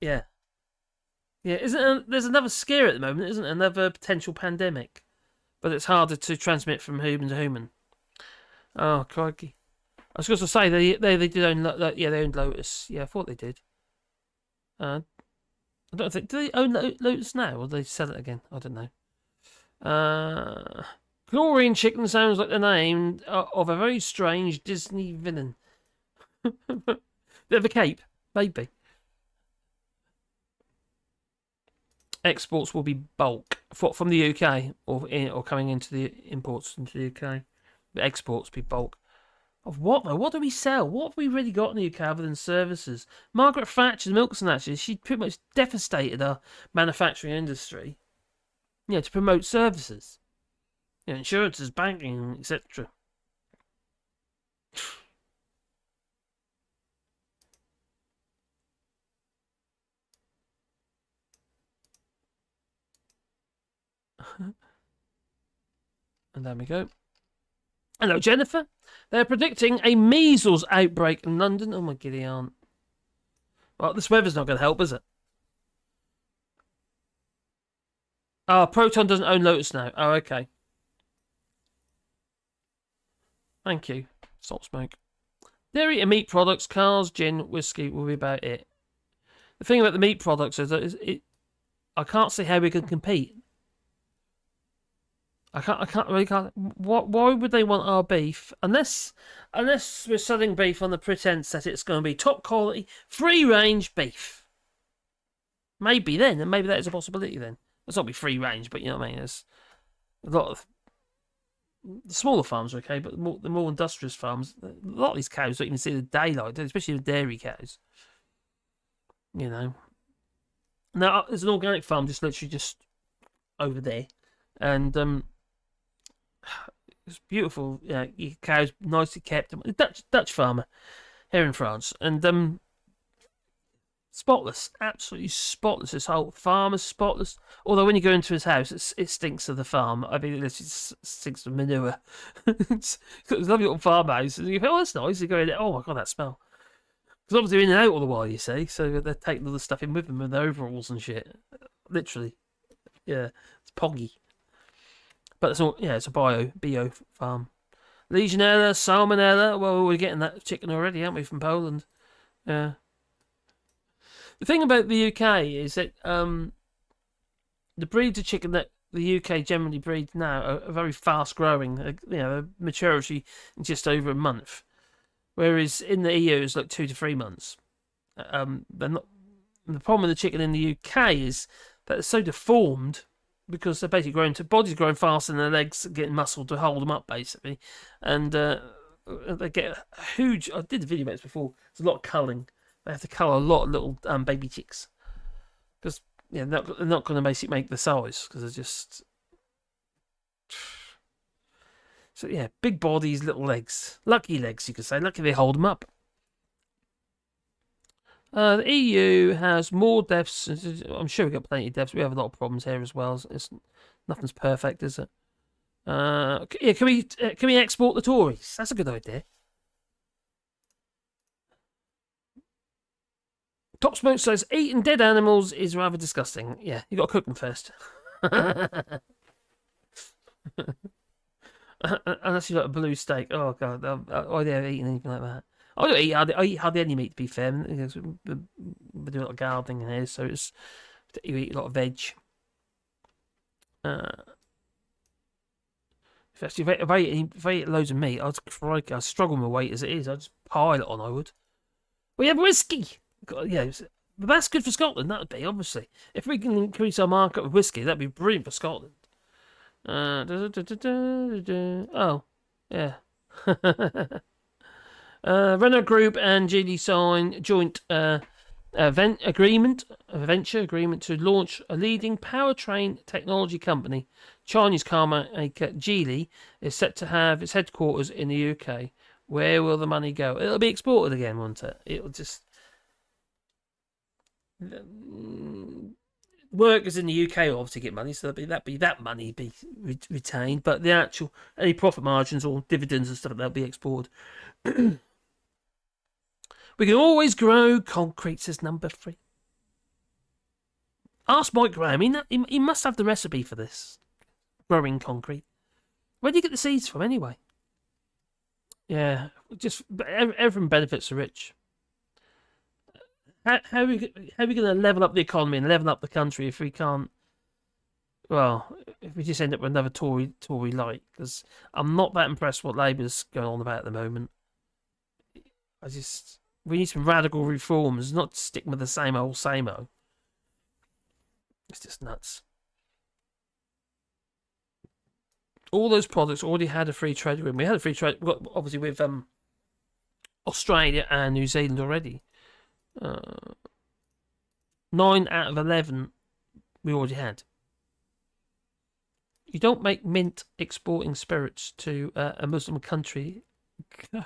S3: Yeah. Yeah, there's another scare at the moment, isn't there? Another potential pandemic. But it's harder to transmit from human to human. Oh, crikey. I was going to say, they did own, they owned Lotus. Yeah, I thought they did. I don't think, do they own Lotus now, or do they sell it again? I don't know. Chlorine chicken sounds like the name of a very strange Disney villain. Bit of a cape, maybe. Exports will be bulk from the UK or coming into the imports into the UK. But exports be bulk. Of what though? What do we sell? What have we really got in the UK other than services? Margaret Thatcher's Milks and Actually, she pretty much devastated our manufacturing industry. To promote services. Insurances, banking, etc. And there we go. Hello, Jennifer. They're predicting a measles outbreak in London. Oh, my giddy aunt. Well, this weather's not going to help, is it? Proton doesn't own Lotus now. Oh, okay. Thank you. Stop smoke. Dairy and meat products, cars, gin, whiskey will be about it. The thing about the meat products is that I can't see how we can compete. I can't. Why would they want our beef? Unless we're selling beef on the pretense that it's going to be top quality, free range beef. Maybe then, and maybe that is a possibility then. It's not be free range, but you know what I mean. There's a lot of the smaller farms are okay, but the more industrious farms, a lot of these cows don't even see the daylight, especially the dairy cows. Now there's an organic farm just literally just over there, and it's beautiful. Cows nicely kept. Dutch farmer here in France, and spotless, absolutely spotless. His whole farm is spotless. Although when you go into his house, it stinks of the farm. I mean, it stinks of manure. It's got this lovely little farmhouse, and you go, "Oh, that's nice." You go in there, "Oh my god, that smell!" Because obviously they're in and out all the while, you see. So they're taking all the stuff in with them and their overalls and shit. Literally, yeah, it's poggy. But it's all, it's a bio farm. Legionella, Salmonella. Well, we're getting that chicken already, aren't we, from Poland? Yeah. The thing about the UK is that the breeds of chicken that the UK generally breeds now are very fast growing. Maturity in just over a month, whereas in the EU it's like 2 to 3 months. They're not. The problem with the chicken in the UK is that it's so deformed. Because they're basically bodies growing faster than their legs, getting muscle to hold them up, basically. And they get a huge... I did the video about this before. There's a lot of culling. They have to cull a lot of little baby chicks. Because they're not going to basically make the size. Because they're just... So, big bodies, little legs. Lucky legs, you could say. Lucky they hold them up. The EU has more deaths. I'm sure we've got plenty of deaths. We have a lot of problems here as well. Nothing's perfect, is it? Can we export the Tories? That's a good idea. Top Smoke says eating dead animals is rather disgusting. Yeah, you got to cook them first. Unless you like a blue steak. Oh god, I never eaten anything like that. I eat hardly any meat, to be fair. We do a lot of gardening in here, so you eat a lot of veg. If I eat loads of meat, I'd struggle with my weight as it is. I'd just pile it on, I would. We have whiskey! But that's good for Scotland, that would be, obviously. If we can increase our market with whiskey, that'd be brilliant for Scotland. Oh, yeah. Renault Group and GD sign joint venture agreement to launch a leading powertrain technology company. Chinese car maker Geely is set to have its headquarters in the UK. Where will the money go? It'll be exported again, won't it? It'll just... Workers in the UK will obviously get money, so that money be retained, but the actual any profit margins or dividends and stuff that'll be exported. We can always grow concrete, says number 3. Ask Mike Graham. He must have the recipe for this. Growing concrete. Where do you get the seeds from anyway? Yeah, everyone benefits the rich. How are we going to level up the economy and level up the country if we can't? Well, if we just end up with another Tory light, because I'm not that impressed with what Labour's going on about at the moment. We need some radical reforms, not stick with the same old. It's just nuts. All those products already had a free trade agreement. We had a free trade, obviously with Australia and New Zealand already. 9 out of 11 we already had. You don't make mint exporting spirits to a Muslim country. No.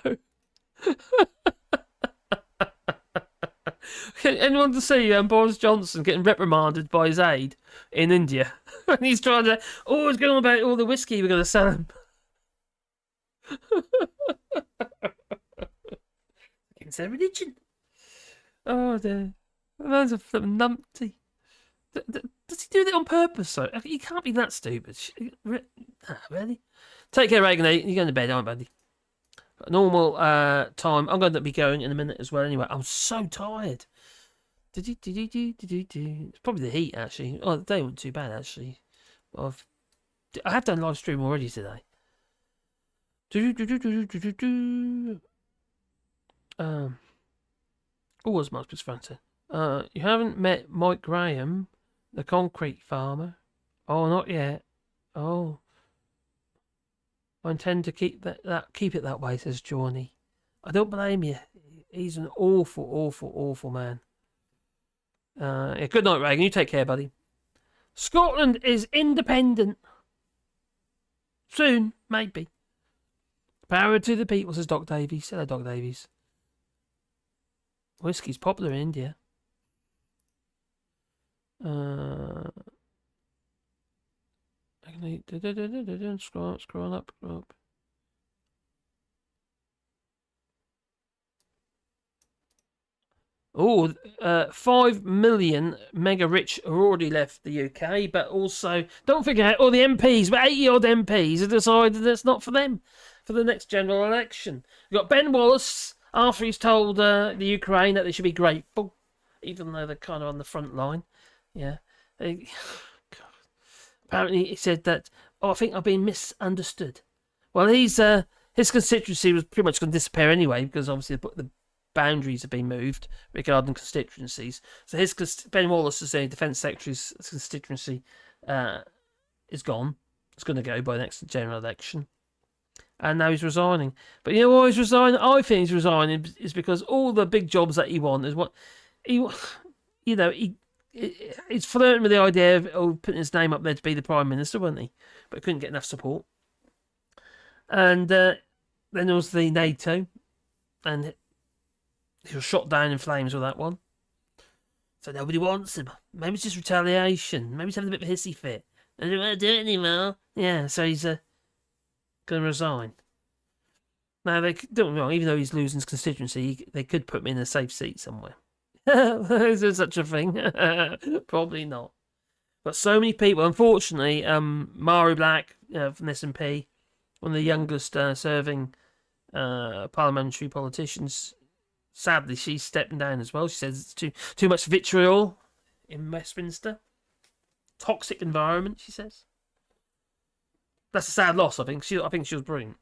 S3: Anyone to see Boris Johnson getting reprimanded by his aide in India? And he's trying to, he's going on about all the whiskey we're going to sell him. Against their religion. Oh dear. Those are flipping numpty. Does he do that on purpose, though? He can't be that stupid. Really? Take care, Reagan. You're going to bed, aren't you, buddy? Normal time. I'm going to be going in a minute as well. Anyway, I'm so tired. It's probably the heat, actually. Oh, the day wasn't too bad, actually. I have done live stream already today. What's Marcus Fanta? You haven't met Mike Graham, the concrete farmer? Oh, not yet. Oh. I intend to keep it that way, says Johnny. I don't blame you. He's an awful man. Yeah, good night, Reagan. You take care, buddy. Scotland is independent. Soon, maybe. Power to the people, says Doc Davies. Hello, Doc Davies. Whiskey's popular in India. Scroll up. Oh, 5 million mega rich are already left the UK, but also, don't forget, all the MPs, about 80 odd MPs have decided that's not for them for the next general election. You've got Ben Wallace, after he's told the Ukraine that they should be grateful, even though they're kind of on the front line. Yeah. Apparently he said that, I think I've been misunderstood. Well, his constituency was pretty much going to disappear anyway, because obviously the boundaries have been moved regarding constituencies. So Ben Wallace, as the Defence Secretary's constituency, is gone. It's going to go by the next general election. And now he's resigning. But you know why he's resigning? I think he's resigning is because all the big jobs that he wants is what he's flirting with the idea of putting his name up there to be the Prime Minister, wasn't he? But couldn't get enough support. And then there was the NATO, and he was shot down in flames with that one. So nobody wants him. Maybe it's just retaliation. Maybe he's having a bit of a hissy fit. I don't want to do it anymore. Yeah, so he's going to resign. Now, don't get me wrong, even though he's losing his constituency, they could put him in a safe seat somewhere. Is there such a thing? Probably not. But so many people, unfortunately, Mari Black from SNP, one of the youngest serving parliamentary politicians, sadly, she's stepping down as well. She says it's too much vitriol in Westminster. Toxic environment, she says. That's a sad loss, I think. I think she was brilliant.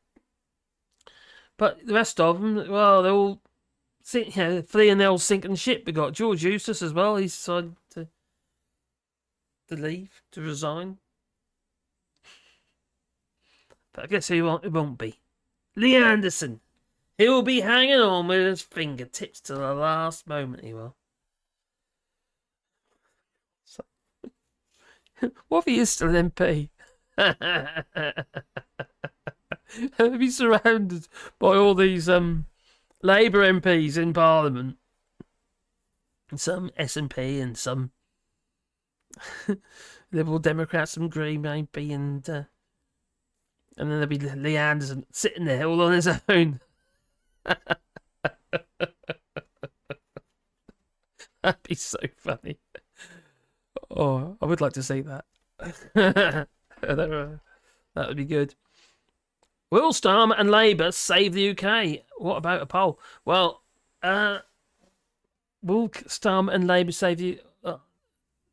S3: But the rest of them, well, they're all fleeing the old sinking ship. We got George Eustace as well. He's decided to leave, to resign. But I guess it won't be. Lee Anderson. He'll be hanging on with his fingertips to the last moment, he will. So, what if he is still an MP? He'll be surrounded by all these Labour MPs in Parliament. And some SNP and some Liberal Democrats, some Green MP, and then there'll be Lee Anderson sitting there all on his own. That'd be so funny. Oh, I would like to see that. That would be good. Will Starmer and Labour save the UK? What about a poll? Well, will Starmer and Labour save the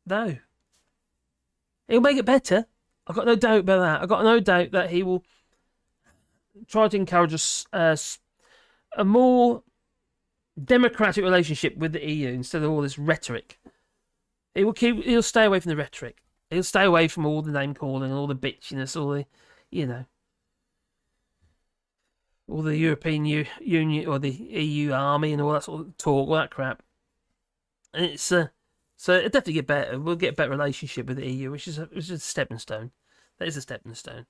S3: no. He'll make it better. I've got no doubt about that. I've got no doubt that he will try to encourage a more democratic relationship with the EU instead of all this rhetoric. He'll stay away from the rhetoric. He'll stay away from all the name calling and all the bitchiness, all the, all the European Union or the EU army and all that sort of talk, all that crap. And it's so it'll definitely get better. We'll get a better relationship with the EU, which is a stepping stone. That is a stepping stone.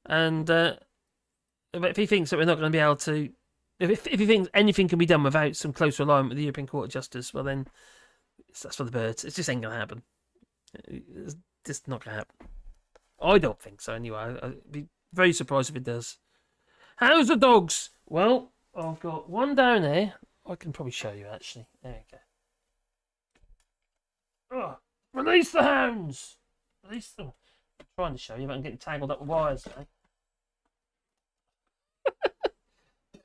S3: And if he thinks that we're not going to be able to, if he thinks anything can be done without some closer alignment with the European Court of Justice, well then, that's for the birds. It just ain't going to happen. It's just not going to happen. I don't think so, anyway. I'd be very surprised if it does. How's the dogs? Well, I've got one down there. I can probably show you, actually. There we go. Oh, release the hounds! Release them. I'm trying to show you, but I'm getting tangled up with wires now.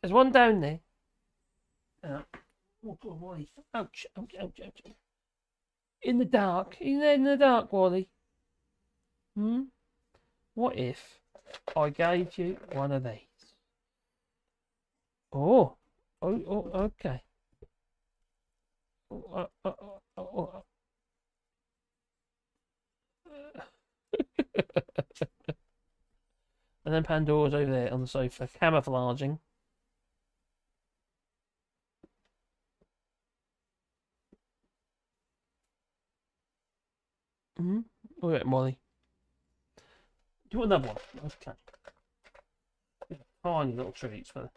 S3: There's one down there. Oh, God, Wally. Ouch, ouch, ouch, ouch. In the dark. In the dark, Wally. What if I gave you one of these? Oh, okay. And then Pandora's over there on the sofa, camouflaging. All right, Molly. Do you want another one? Okay. Tiny little treats for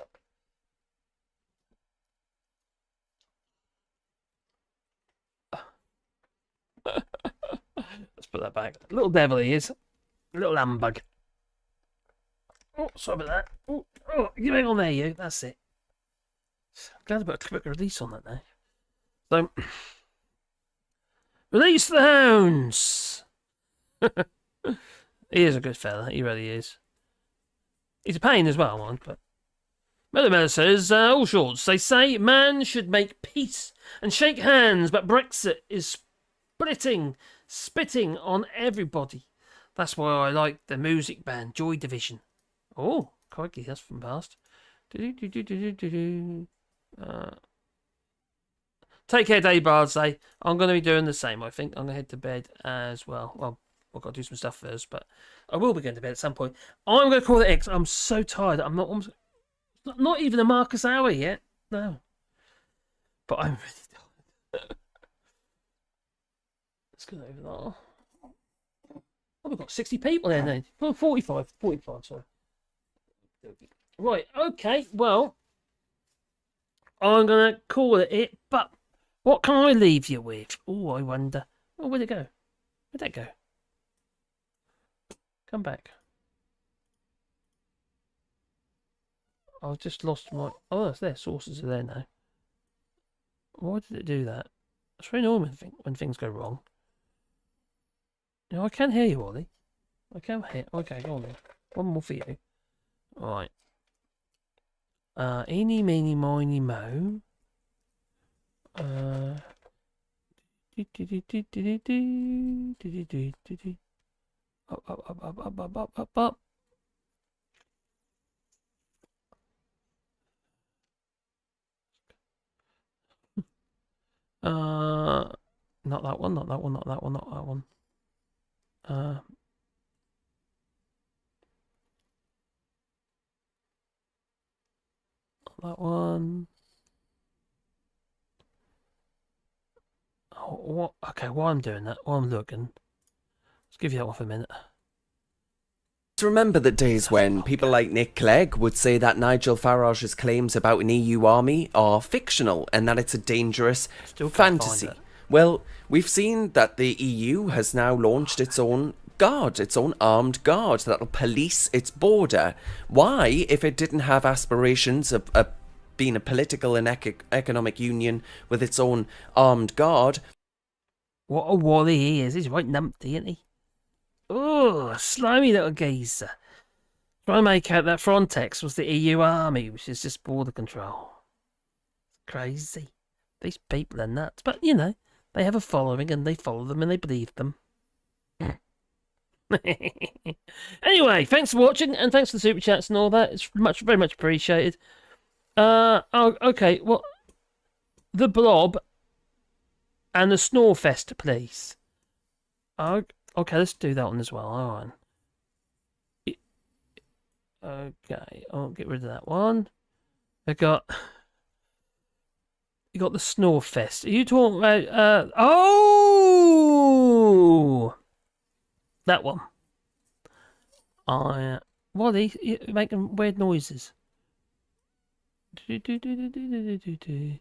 S3: Let's put that back. Little devil he is. Little humbug. Oh, sorry about that. Oh, you hang on there, you. That's it. I'm glad I put a quick release on that now. So, release the hounds! He is a good fella. He really is. He's a pain as well, man. But Miller says, Allshorts, they say man should make peace and shake hands, but Brexit is spitting on everybody. That's why I like the music band Joy Division. Oh, crikey, that's from past. Take care, Dave Bardsay. I'm going to be doing the same. I think I'm going to head to bed as well. Well, I've got to do some stuff first, but I will be going to bed at some point. I'm going to call it X. I'm so tired. I'm not even a Marcus hour yet. No. But I'm really tired. Let's go over there. Oh, we've got 60 people there now. 45, sorry. Right, okay, well, I'm going to call it, but what can I leave you with? Oh, I wonder. Oh, where'd it go? Where'd that go? Come back. I've just lost my... Oh, that's there. Sources are there now. Why did it do that? It's very normal when things go wrong. No, I can hear you, Ollie. I can hear... Okay, go on then. One more for you. Alright. Eeny, meeny, miny, mo. Up. Not that one, not that one, not that one, not that one. Not that one. Oh, what? Okay, while I'm doing that, while I'm looking, let's give you that one for a minute.
S12: Remember the days when people like Nick Clegg would say that Nigel Farage's claims about an EU army are fictional and that it's a dangerous fantasy. Well, we've seen that the EU has now launched its own guard, its own armed guard that'll police its border. Why, if it didn't have aspirations of being a political and economic union with its own armed guard?
S3: What a wally he is. He's right numpty, isn't he? Oh, slimy little geezer. Try and make out that Frontex was the EU army, which is just border control. Crazy. These people are nuts. But, you know, they have a following and they follow them and they believe them. Anyway, thanks for watching and thanks for the super chats and all that. It's very much appreciated. Okay, well, the Blob and the Snorefest, please. Okay, let's do that one as well. All right. Okay, I'll get rid of that one. You got the Snore Fest. Are you talking about? Oh, that one. Wally, you're making weird noises. Gotta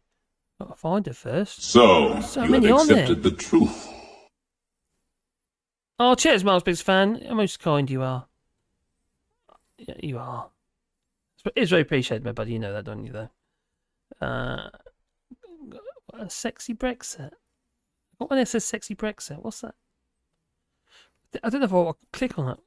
S3: find it first.
S8: So you
S3: many
S8: have
S3: on there.
S8: accepted the truth.
S3: Oh, cheers, Miles Biggs fan. How most kind you are. Yeah, you are. It's very appreciated, my buddy. You know that, don't you, though? A sexy Brexit. What when it says sexy Brexit? What's that? I don't know if I'll click on it.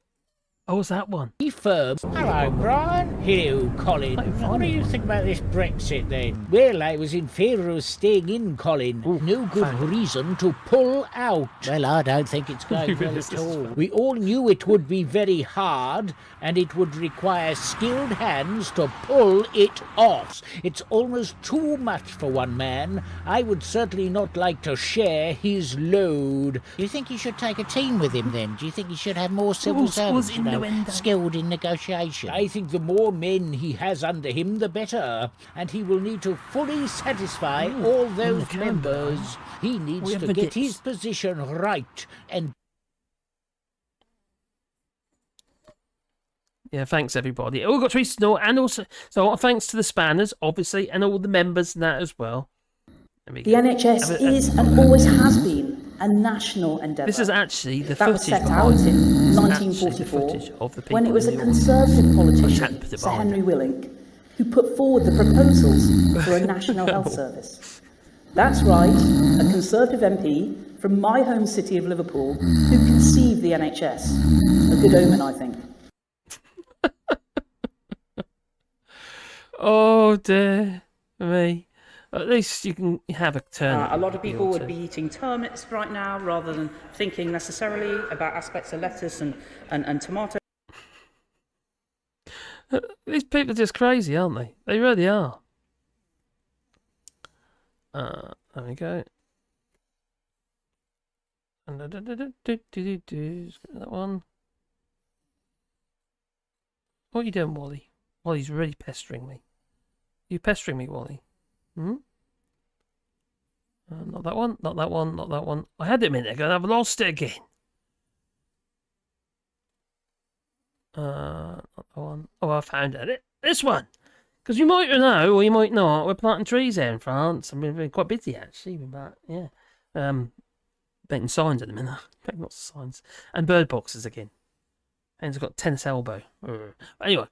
S3: Oh, what's that one?
S13: Hello, Brian. Hello, Colin. What do you think about this Brexit, then? Well, I was in favour of staying in, Colin. No good reason to pull out. Well, I don't think it's going well at all. We all knew it would be very hard, and it would require skilled hands to pull it off. It's almost too much for one man. I would certainly not like to share his load. Do you think he should take a team with him, then? Do you think he should have more civil servants, skilled in negotiation? I think the more men he has under him, the better. And he will need to fully satisfy all those members. He needs to get his position right. And
S3: yeah, thanks everybody. All got to know, and also so thanks to the spanners, obviously, and all the members and that as well.
S14: The NHS is and always has been a national endeavour.
S3: This is actually the
S14: that was
S3: footage
S14: set out in 1944 when it was a Conservative politician, Sir Henry Willink, who put forward the proposals for a national health service. That's right, a Conservative MP from my home city of Liverpool who conceived the NHS. A good omen, I think.
S3: Oh dear me. At least you can have a turn.
S15: A lot of people would be eating turnips right now rather than thinking necessarily about aspects of lettuce and tomato.
S3: These people are just crazy, aren't they? They really are. There we go. That one. What are you doing, Wally? Wally's really pestering me. You pestering me, Wally? Hmm? Not that one, not that one, not that one. I had it a minute ago and I've lost it again. Not that one. Oh, I found it. This one! Because you might know, or you might not, we're planting trees here in France. I'm been quite busy actually with that, yeah. Painting signs at the minute. Painting lots of signs. And bird boxes again. And it's got tennis elbow. Anyway,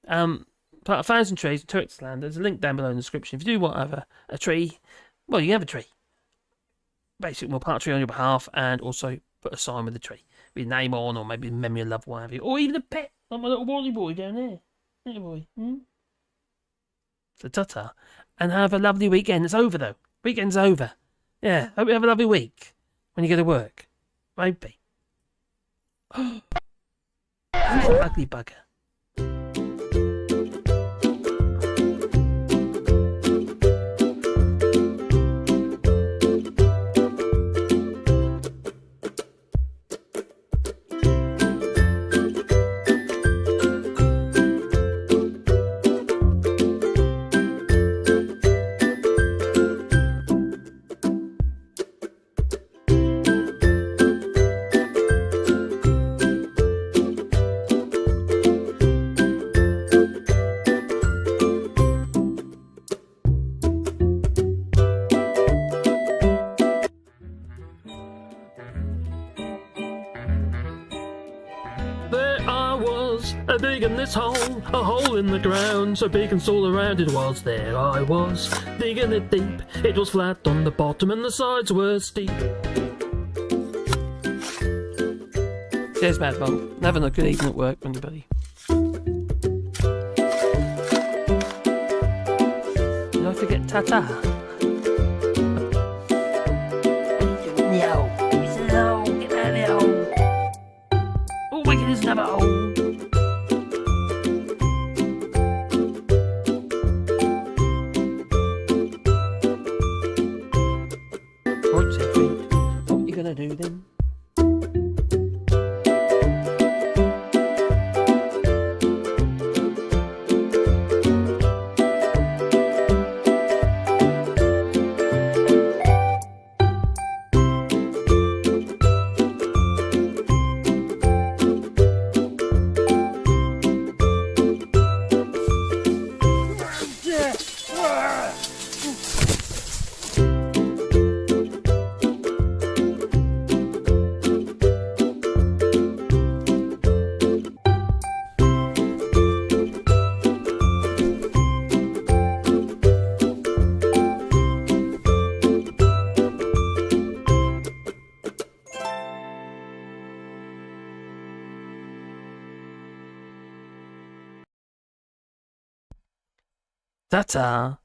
S3: plant 1,000 trees in Turkish land. There's a link down below in the description. If you do want to have a tree, well, you can have a tree. Basically, we'll plant a tree on your behalf and also put a sign with the tree. With your name on, or maybe memory of loved one, have you. Or even a pet, like my little Wally boy down there. Little boy. So ta-ta. And have a lovely weekend. It's over, though. Weekend's over. Yeah, hope you have a lovely week when you go to work. Maybe. Who's an ugly bugger? Digging this hole, a hole in the ground, so big and all around it was. There I was, digging it deep. It was flat on the bottom and the sides were steep. Cheers, Mad Mum. Having a good evening at work, everybody. Did I forget ta-ta? No. No, get out of the hole. Oh, wicked is another hole. Do then. Ta-ta.